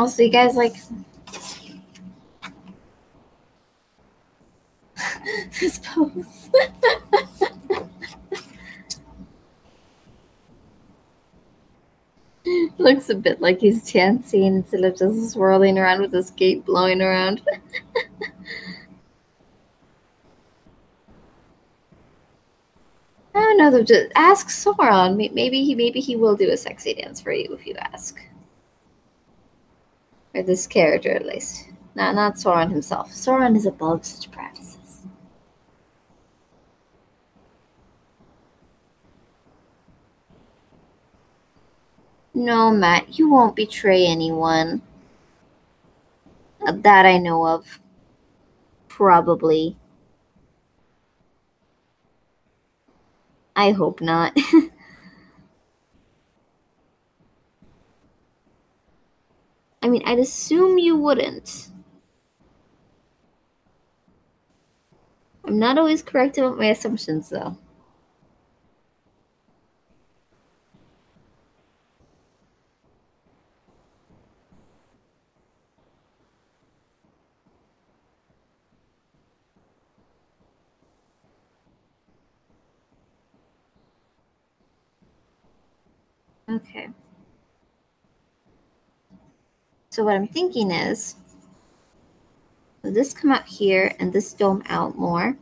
Speaker 1: Also, you guys like this pose. Looks a bit like he's dancing instead of just swirling around with his cape blowing around. I don't know though. Just ask Sauron. Maybe he will do a sexy dance for you if you ask. Or this character at least. Not Sauron himself. Sauron is above such practices. No, Matt, you won't betray anyone. That I know of. Probably. I hope not. I mean, I'd assume you wouldn't. I'm not always correct about my assumptions, though. Okay. So what I'm thinking is, will this come up here and this dome out more?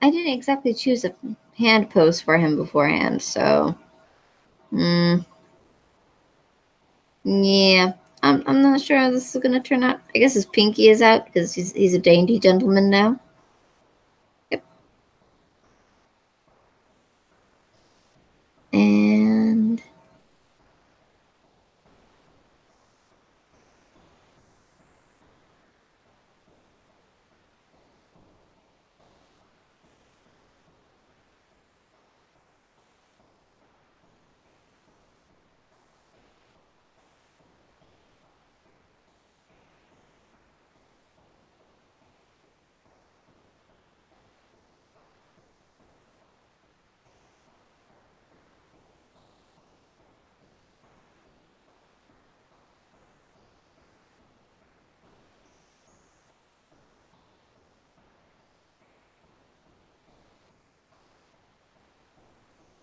Speaker 1: I didn't exactly choose a hand pose for him beforehand, so... Yeah, I'm not sure how this is gonna turn out. I guess his pinky is out because he's a dainty gentleman now. Yep. And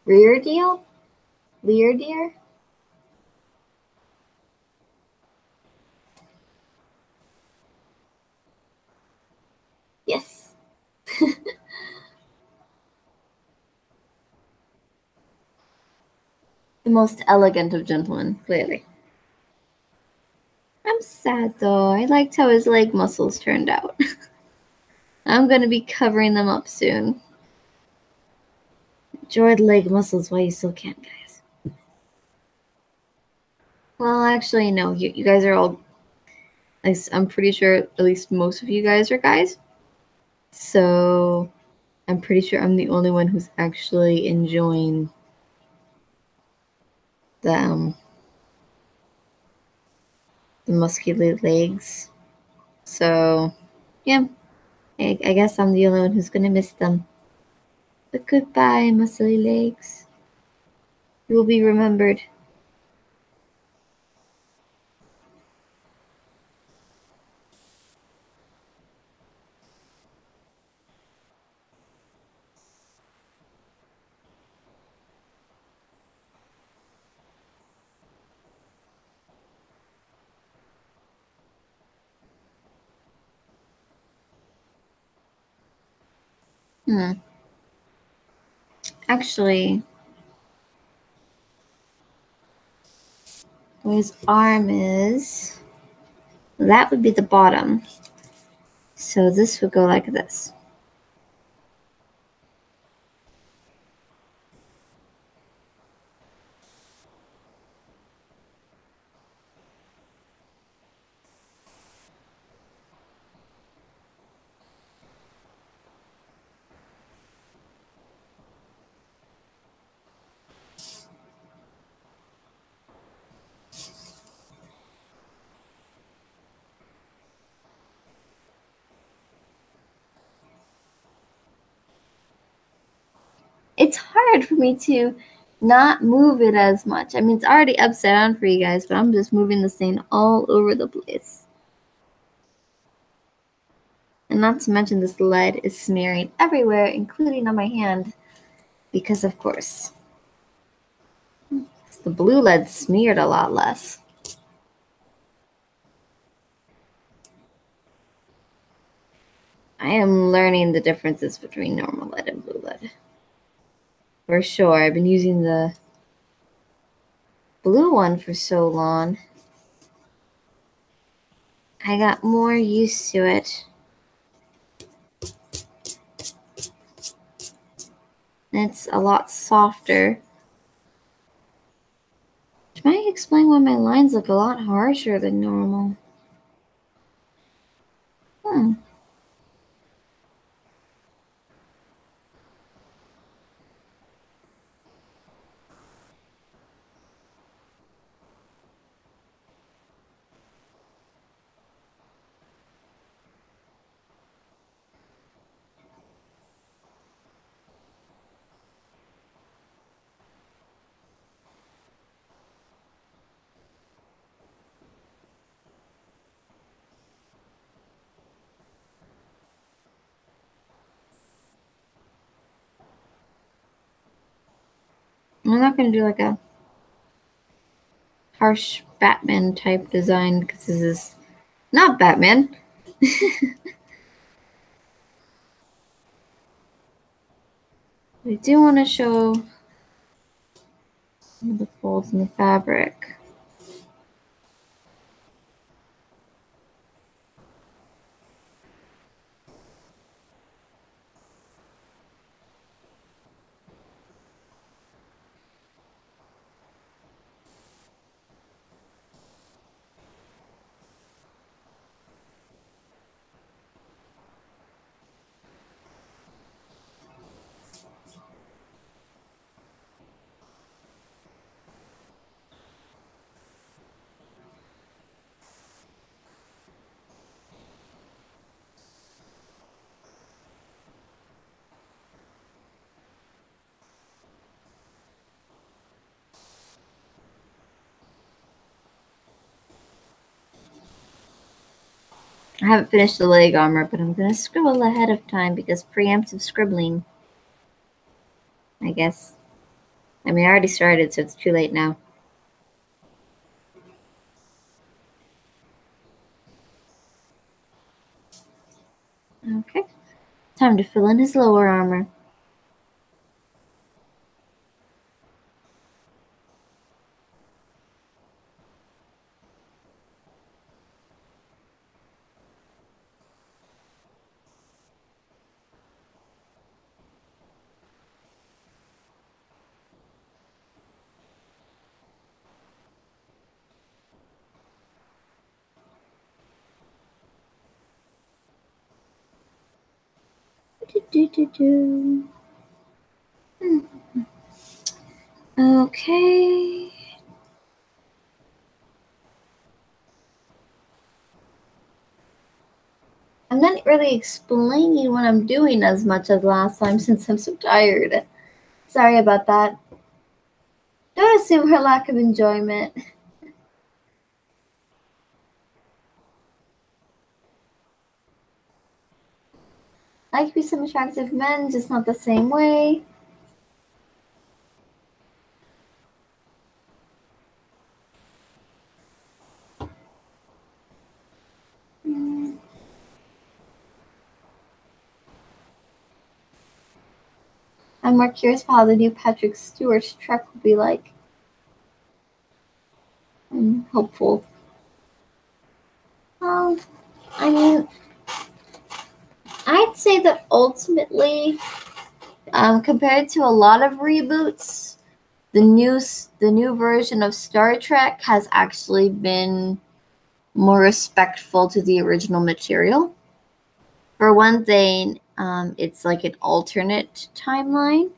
Speaker 1: Rear deal? Lear deer? Yes. The most elegant of gentlemen, clearly. I'm sad though. I liked how his leg muscles turned out. I'm gonna be covering them up soon. Enjoy the leg muscles while you still can, guys. Well, actually, no. You guys are all... I'm pretty sure at least most of you guys are guys. So I'm pretty sure I'm the only one who's actually enjoying the muscular legs. So, yeah. I guess I'm the only one who's gonna miss them. But goodbye, muscly legs. You will be remembered. Actually, where his arm is, that would be the bottom. So this would go like this. It's hard for me to not move it as much. I mean, it's already upside down for you guys, but I'm just moving the stain all over the place. And not to mention this lead is smearing everywhere, including on my hand, because of course. The blue lead smeared a lot less. I am learning the differences between normal lead and blue lead. For sure, I've been using the blue one for so long. I got more used to it. It's a lot softer. Which might explain why my lines look a lot harsher than normal. I'm not going to do like a harsh Batman type design because this is not Batman. I do want to show the folds in the fabric. I haven't finished the leg armor, but I'm going to scribble ahead of time because preemptive scribbling, I guess. I mean, I already started, so it's too late now. Okay. Time to fill in his lower armor. Okay. I'm not really explaining what I'm doing as much as last time since I'm so tired. Sorry about that. Don't assume her lack of enjoyment. I could be some attractive men, just not the same way. I'm more curious about how the new Patrick Stewart truck will be like. I'm hopeful. I mean, I'd say that ultimately, compared to a lot of reboots, the new version of Star Trek has actually been more respectful to the original material. For one thing, it's like an alternate timeline,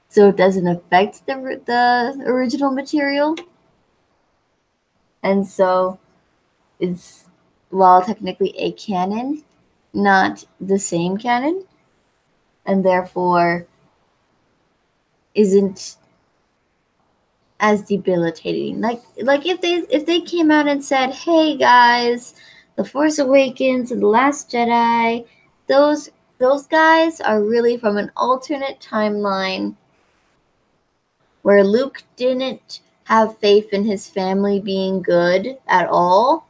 Speaker 1: so it doesn't affect the original material, and so it's, while technically a canon, not the same canon, and therefore isn't as debilitating. Like if they came out and said, "Hey guys, The Force Awakens and The Last Jedi, those guys are really from an alternate timeline where Luke didn't have faith in his family being good at all,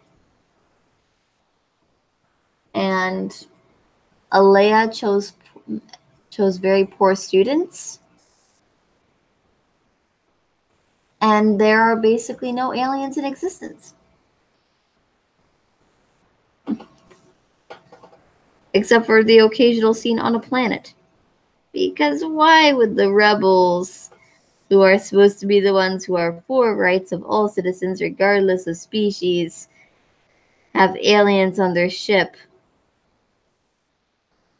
Speaker 1: and Leia chose very poor students, and there are basically no aliens in existence. Except for the occasional scene on a planet. Because why would the rebels, who are supposed to be the ones who are for rights of all citizens regardless of species, have aliens on their ship,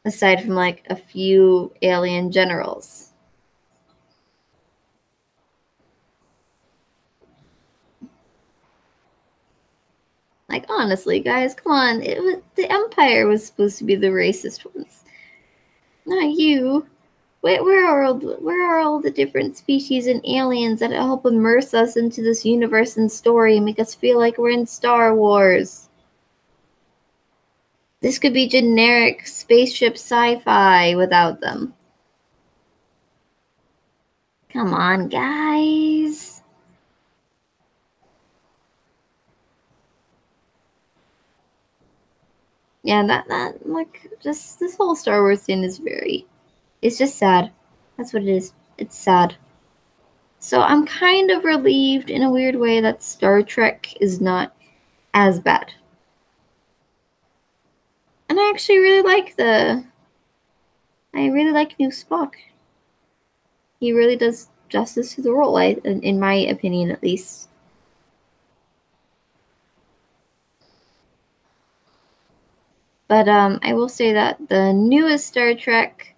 Speaker 1: aside from like a few alien generals? Like, honestly, guys, come on. The Empire was supposed to be the racist ones, not you. Where are all the different species and aliens that help immerse us into this universe and story and make us feel like we're in Star Wars? This could be generic spaceship sci-fi without them. Come on, guys. Yeah, that like, just this whole Star Wars thing is it's just sad. That's what it is. It's sad. So I'm kind of relieved in a weird way that Star Trek is not as bad. And I actually really like new Spock. He really does justice to the role, in my opinion, at least. But I will say that the newest Star Trek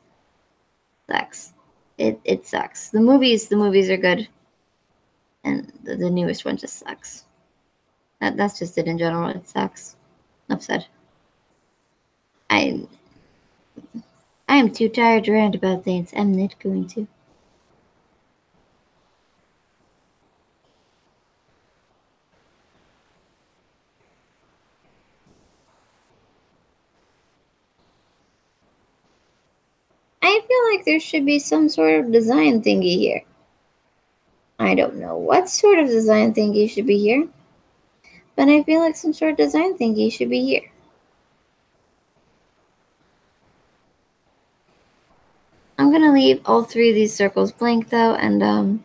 Speaker 1: sucks. It sucks. The movies are good, and the newest one just sucks. That's just it in general. It sucks. Enough said. I am too tired to rant about things. I'm not going to. I feel like there should be some sort of design thingy here. I don't know what sort of design thingy should be here, but I feel like some sort of design thingy should be here. I'm gonna leave all 3 of these circles blank though, and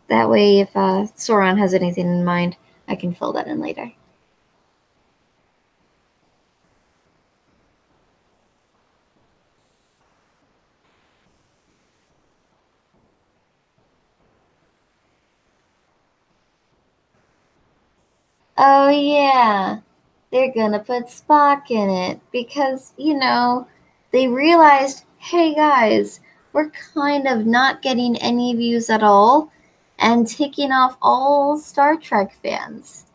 Speaker 1: that way if Sauron has anything in mind, I can fill that in later. Oh yeah, they're gonna put Spock in it because, they realized, hey guys, we're kind of not getting any views at all and ticking off all Star Trek fans.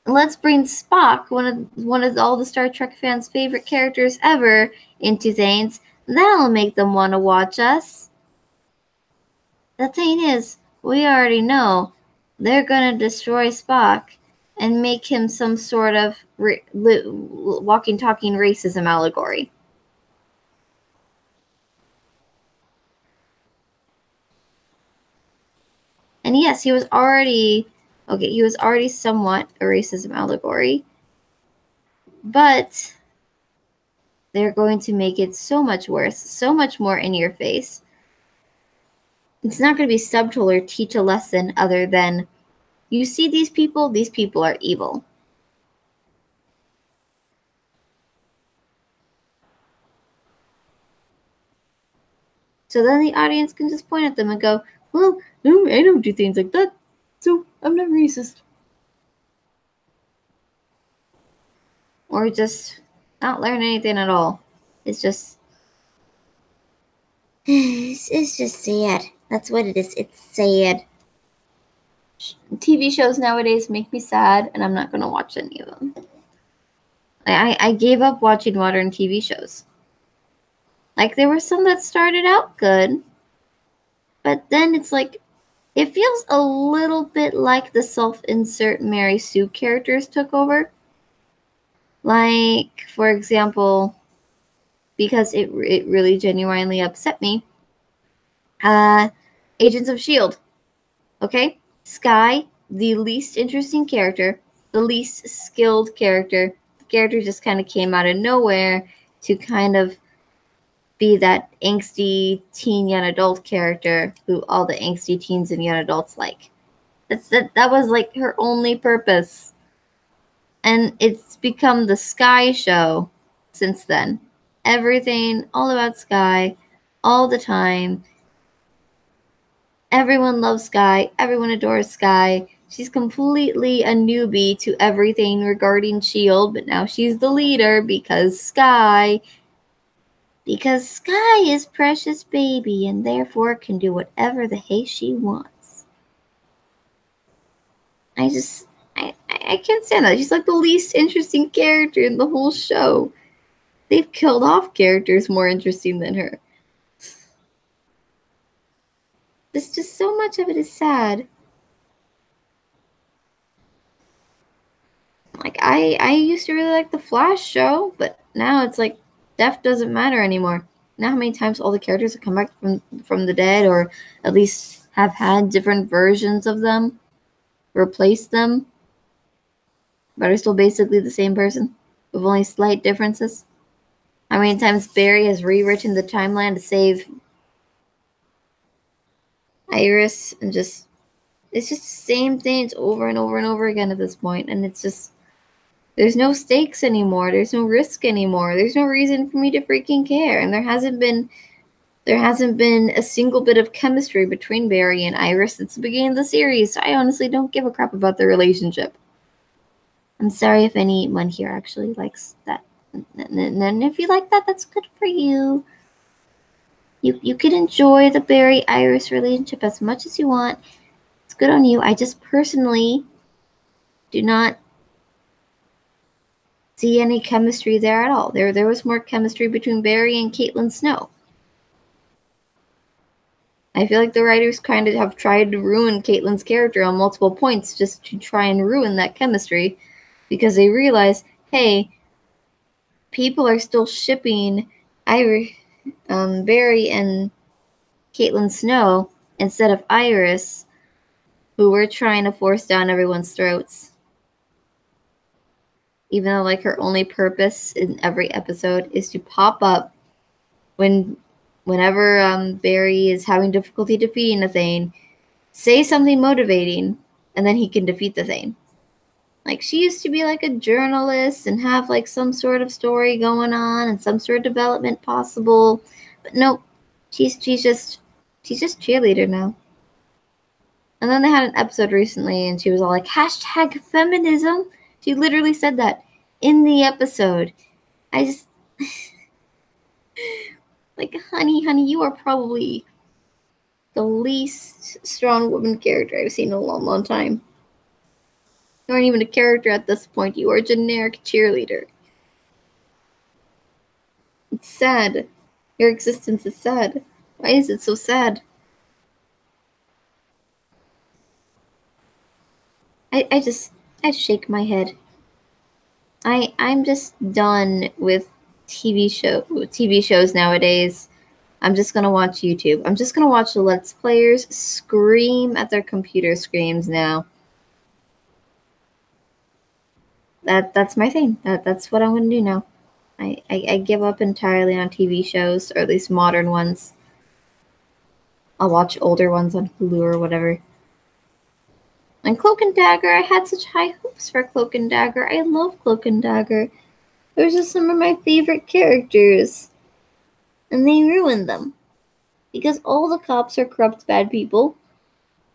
Speaker 1: Let's bring Spock, one of all the Star Trek fans' favorite characters ever, into things. That'll make them want to watch us. The thing is, we already know they're gonna destroy Spock and make him some sort of walking, talking racism allegory. And yes, he was already somewhat a racism allegory, but they're going to make it so much worse, so much more in your face. It's not going to be subtle or teach a lesson other than, you see these people are evil. So then the audience can just point at them and go, well, no, I don't do things like that, so I'm not racist. Or just not learn anything at all. It's just sad. That's what it is. It's sad. TV shows nowadays make me sad, and I'm not going to watch any of them. I gave up watching modern TV shows. Like, there were some that started out good, but then it's like, it feels a little bit like the self-insert Mary Sue characters took over. Like, for example, because it really genuinely upset me, Agents of S.H.I.E.L.D. Okay? Skye, the least interesting character, the least skilled character. The character just kind of came out of nowhere to kind of be that angsty teen young adult character who all the angsty teens and young adults like. That was like her only purpose. And it's become the Skye show since then. Everything all about Skye all the time. Everyone loves Skye. Everyone adores Skye. She's completely a newbie to everything regarding S.H.I.E.L.D., but now she's the leader because Skye is Precious Baby and therefore can do whatever the hey she wants. I can't stand that. She's like the least interesting character in the whole show. They've killed off characters more interesting than her. It's just so much of it is sad. Like, I used to really like the Flash show, but now it's like death doesn't matter anymore. Now how many times all the characters have come back from the dead, or at least have had different versions of them, replace them, but are still basically the same person with only slight differences. How many times Barry has rewritten the timeline to save Iris, and it's just the same things over and over and over again at this point, and it's just, there's no stakes anymore, there's no risk anymore, there's no reason for me to freaking care, and there hasn't been a single bit of chemistry between Barry and Iris since the beginning of the series, so I honestly don't give a crap about their relationship. I'm sorry if anyone here actually likes that, and if you like that, that's good for you. You can enjoy the Barry-Iris relationship as much as you want. It's good on you. I just personally do not see any chemistry there at all. There was more chemistry between Barry and Caitlin Snow. I feel like the writers kind of have tried to ruin Caitlin's character on multiple points just to try and ruin that chemistry, because they realize, hey, people are still shipping Barry and Caitlin Snow instead of Iris, who we're trying to force down everyone's throats. Even though, like, her only purpose in every episode is to pop up whenever Barry is having difficulty defeating a Thane, say something motivating, and then he can defeat the Thane. Like, she used to be like a journalist and have like some sort of story going on and some sort of development possible, but nope, she's just cheerleader now. And then they had an episode recently, and she was all like, #feminism. She literally said that in the episode. I just like, honey, you are probably the least strong woman character I've seen in a long, long time. You aren't even a character at this point. You are a generic cheerleader. It's sad. Your existence is sad. Why is it so sad? I shake my head. I'm just done with TV shows nowadays. I'm just gonna watch YouTube. I'm just gonna watch the Let's Players scream at their computer screens now. That's my thing. That's what I'm gonna do now. I give up entirely on TV shows, or at least modern ones. I'll watch older ones on Hulu or whatever. And Cloak and Dagger, I had such high hopes for Cloak and Dagger. I love Cloak and Dagger. Those are some of my favorite characters. And they ruined them. Because all the cops are corrupt bad people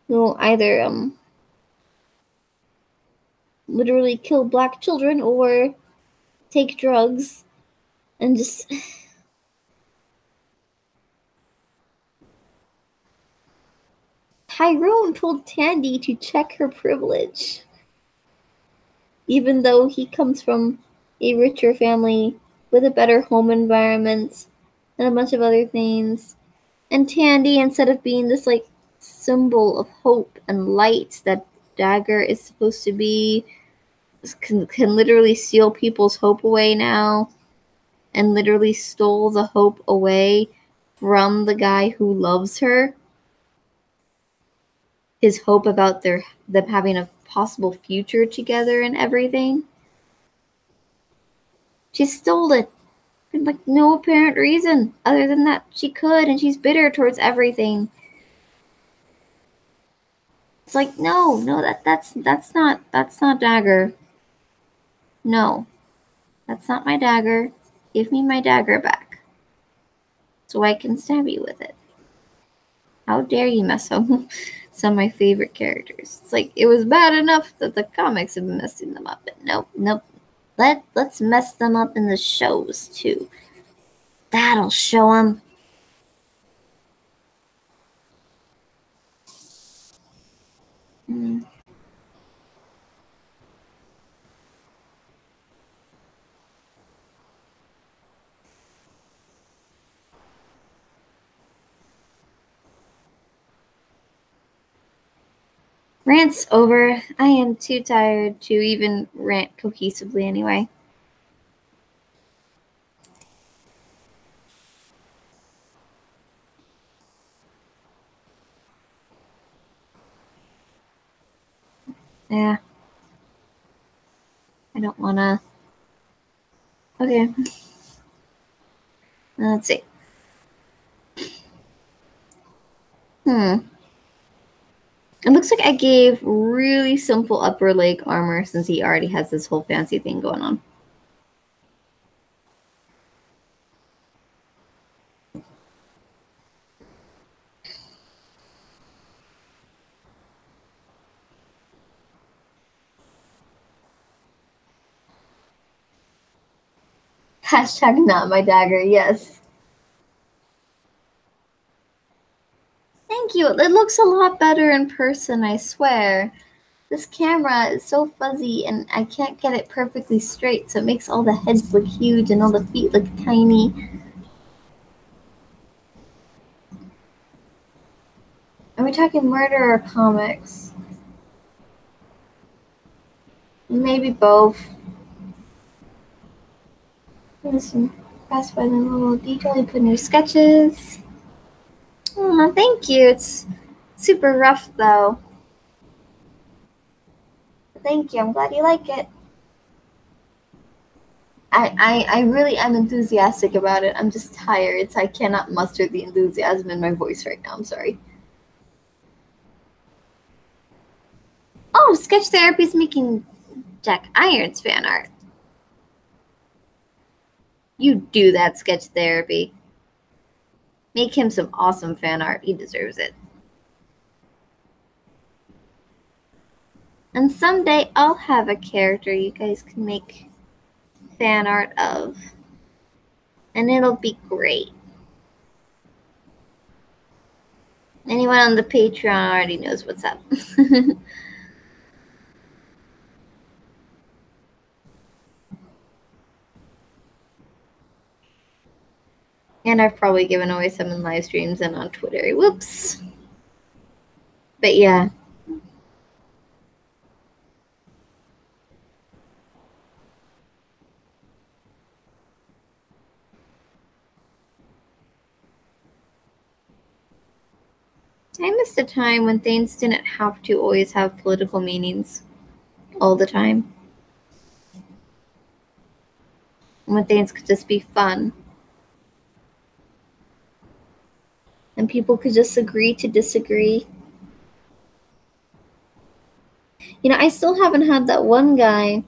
Speaker 1: who either literally kill black children or take drugs and just Tyrone told Tandy to check her privilege. Even though he comes from a richer family with a better home environment and a bunch of other things. And Tandy, instead of being this like symbol of hope and light that Dagger is supposed to be, can literally steal people's hope away now. And literally stole the hope away from the guy who loves her. His hope about them having a possible future together and everything. She stole it for like no apparent reason other than that she could, and she's bitter towards everything. It's like, no, that's not Dagger. No. That's not my dagger. Give me my dagger back. So I can stab you with it. How dare you mess up some of my favorite characters? It's like, it was bad enough that the comics have been messing them up, but nope. Let's mess them up in the shows too. That'll show them. Rant's over. I am too tired to even rant cohesively anyway. Yeah. I don't wanna. Okay. Let's see. It looks like I gave really simple upper leg armor since he already has this whole fancy thing going on. Hashtag not my dagger, yes. Thank you. It looks a lot better in person, I swear. This camera is so fuzzy and I can't get it perfectly straight, so it makes all the heads look huge and all the feet look tiny. Are we talking murder or comics? Maybe both. Listen, impressed by the little detail you put in your sketches. Oh, thank you. It's super rough though. Thank you. I'm glad you like it. I really am enthusiastic about it. I'm just tired, so I cannot muster the enthusiasm in my voice right now. I'm sorry. Oh, Sketch Therapy's making Jack Irons fan art. You do that, Sketch Therapy. Make him some awesome fan art. He deserves it. And someday I'll have a character you guys can make fan art of. And it'll be great. Anyone on the Patreon already knows what's up. And I've probably given away some in live streams and on Twitter. Whoops. But yeah. I missed a time when things didn't have to always have political meanings all the time. When things could just be fun. And people could just agree to disagree. You know, I still haven't had that one guy,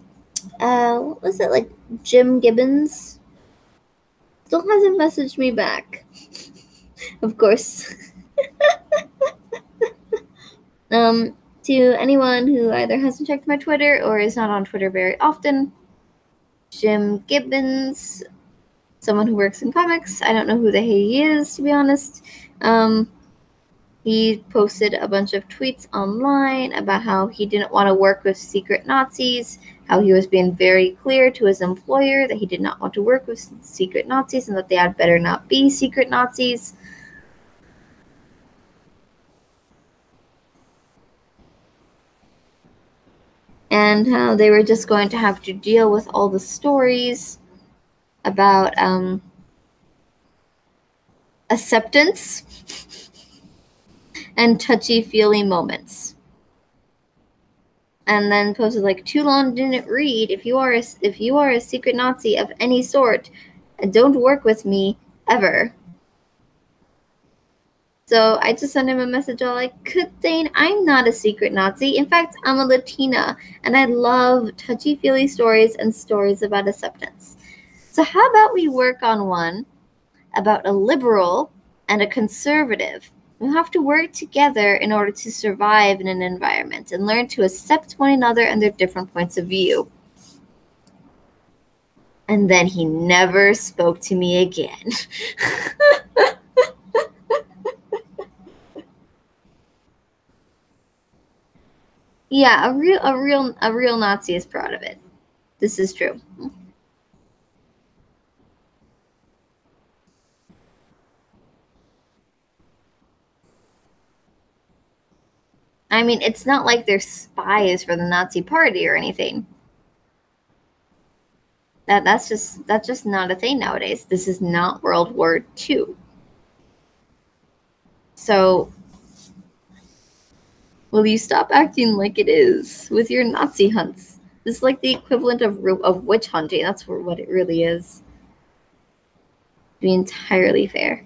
Speaker 1: what was it, like Jim Gibbons? Still hasn't messaged me back. Of course. To anyone who either hasn't checked my Twitter or is not on Twitter very often, Jim Gibbons, someone who works in comics. I don't know who the heck he is, to be honest. He posted a bunch of tweets online about how he didn't want to work with secret Nazis, how he was being very clear to his employer that he did not want to work with secret Nazis and that they had better not be secret Nazis. And how they were just going to have to deal with all the stories about acceptance and touchy-feely moments. And then posted like, too long didn't read. If you are a secret Nazi of any sort, don't work with me ever. So I just sent him a message all like, good Dane, I'm not a secret Nazi. In fact, I'm a Latina, and I love touchy-feely stories and stories about acceptance. So how about we work on one about a liberal and a conservative who have to work together in order to survive in an environment and learn to accept one another and their different points of view. And then he never spoke to me again. Yeah, a real Nazi is proud of it. This is true. I mean, it's not like they're spies for the Nazi Party or anything. That's just not a thing nowadays. This is not World War II. So, will you stop acting like it is with your Nazi hunts? This is like the equivalent of witch hunting. That's what it really is. To be entirely fair.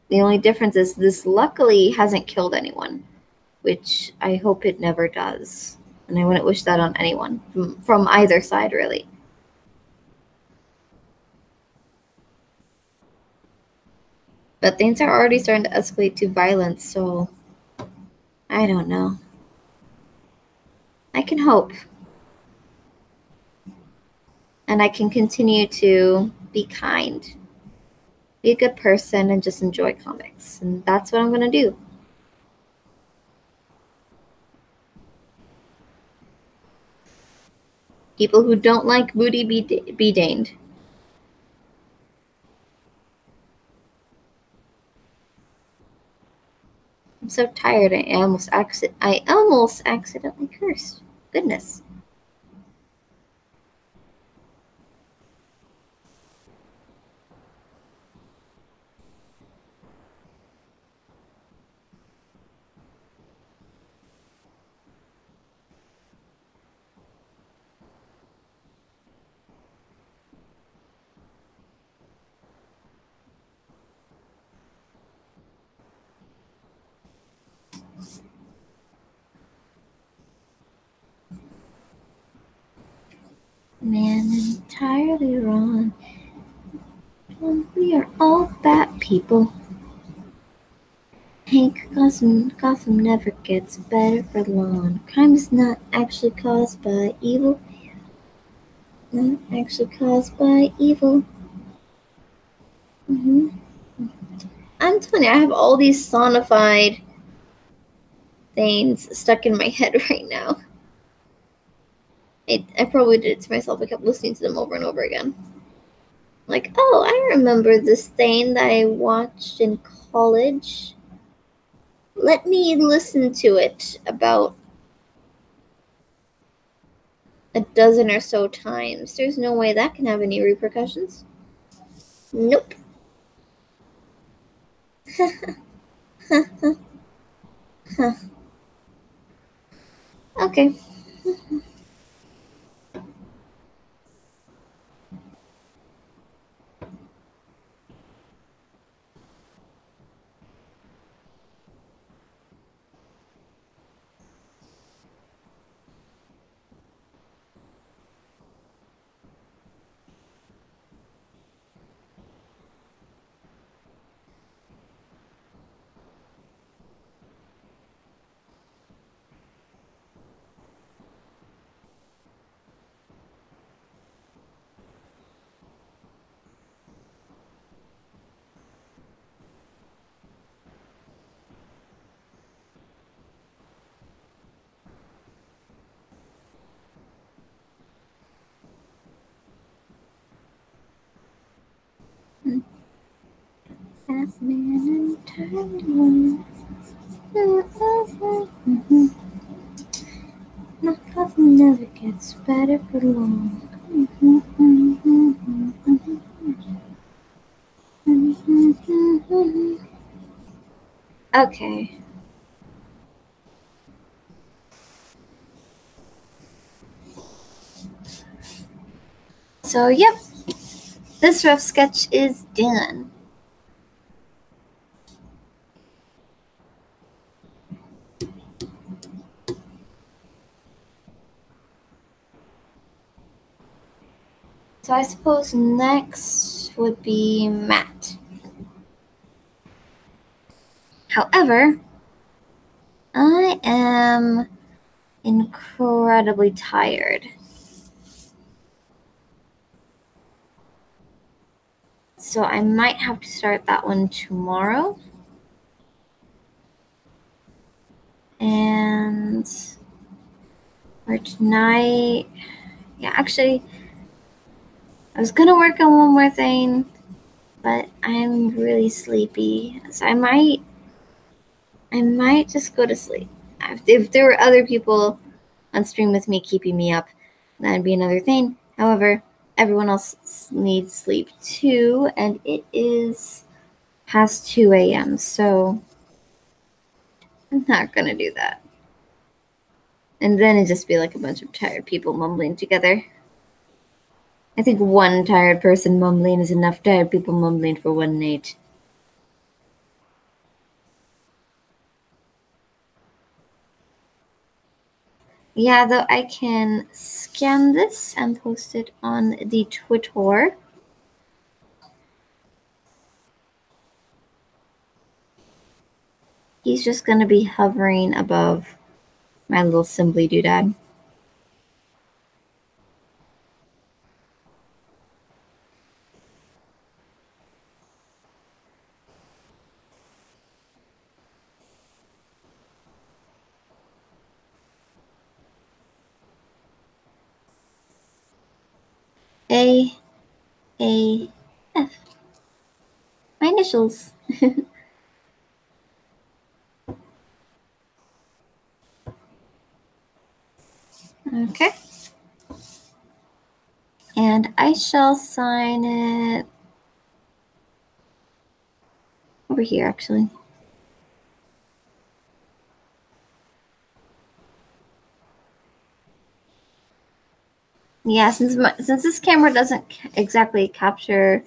Speaker 1: The only difference is this luckily hasn't killed anyone, which I hope it never does. And I wouldn't wish that on anyone from either side, really. But things are already starting to escalate to violence, so I don't know. I can hope. And I can continue to be kind, be a good person, and just enjoy comics. And that's what I'm going to do. People who don't like booty be danged. I'm so tired. I almost accidentally cursed. Goodness. man entirely wrong. We are all bad people. Hank, Gotham never gets better for long. Crime is not actually caused by evil. Not actually caused by evil. I'm telling you, I have all these sonified things stuck in my head right now. I probably did it to myself. I kept listening to them over and over again. Like, oh, I remember this thing that I watched in college. Let me listen to it about a dozen or so times. There's no way that can have any repercussions. Nope. Okay. Fast man and time. Nothing never gets better for long. Okay. So, yep. This rough sketch is done. So I suppose next would be Matt. However, I am incredibly tired. So I might have to start that one tomorrow. And for tonight, yeah, actually, I was gonna work on one more thing, but I'm really sleepy. So I might just go to sleep. If there were other people on stream with me keeping me up, that'd be another thing. However, everyone else needs sleep too, and it is past 2 a.m., so I'm not gonna do that. And then it'd just be like a bunch of tired people mumbling together. I think one tired person mumbling is enough tired people mumbling for one night. Yeah, though I can scan this and post it on the Twitter. He's just going to be hovering above my little Simply doodad. A F. My initials. Okay. And I shall sign it over here, actually. Yeah, since this camera doesn't exactly capture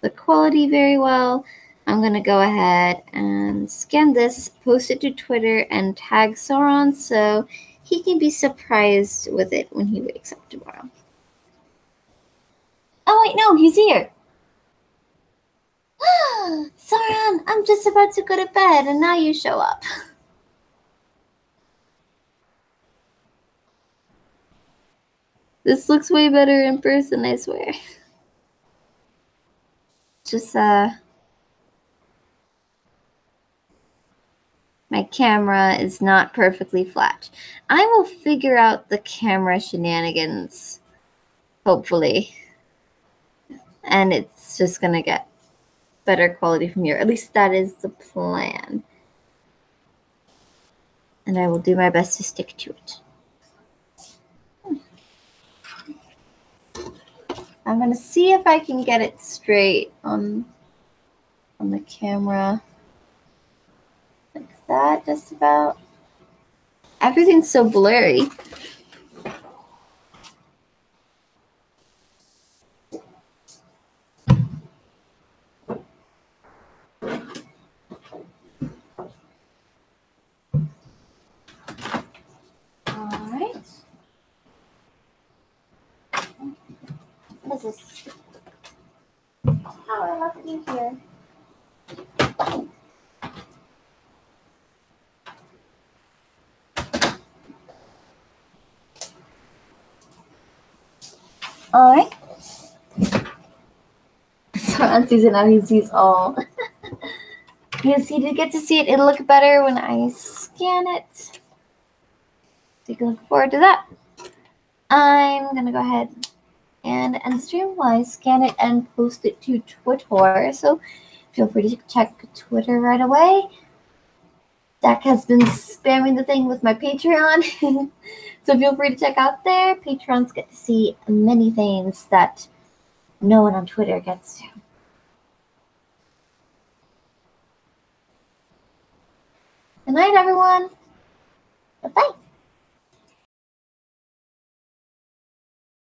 Speaker 1: the quality very well, I'm going to go ahead and scan this, post it to Twitter, and tag Sauron so he can be surprised with it when he wakes up tomorrow. Oh, wait, no, he's here. Sauron, I'm just about to go to bed, and now you show up. This looks way better in person, I swear. Just, my camera is not perfectly flat. I will figure out the camera shenanigans, hopefully. And it's just gonna get better quality from here. At least that is the plan. And I will do my best to stick to it. I'm gonna see if I can get it straight on the camera. Like that, just about. Everything's so blurry. Alright. What is this? Oh, I left it in here. Alright. So Auntie's now he sees all. Yes, he did get to see it. It'll look better when I scan it. So you can look forward to that. I'm gonna go ahead and end stream while I scan it and post it to Twitter. So feel free to check Twitter right away. Dak has been spamming the thing with my Patreon. So feel free to check out there. Patrons get to see many things that no one on Twitter gets to. Good night, everyone. Bye-bye.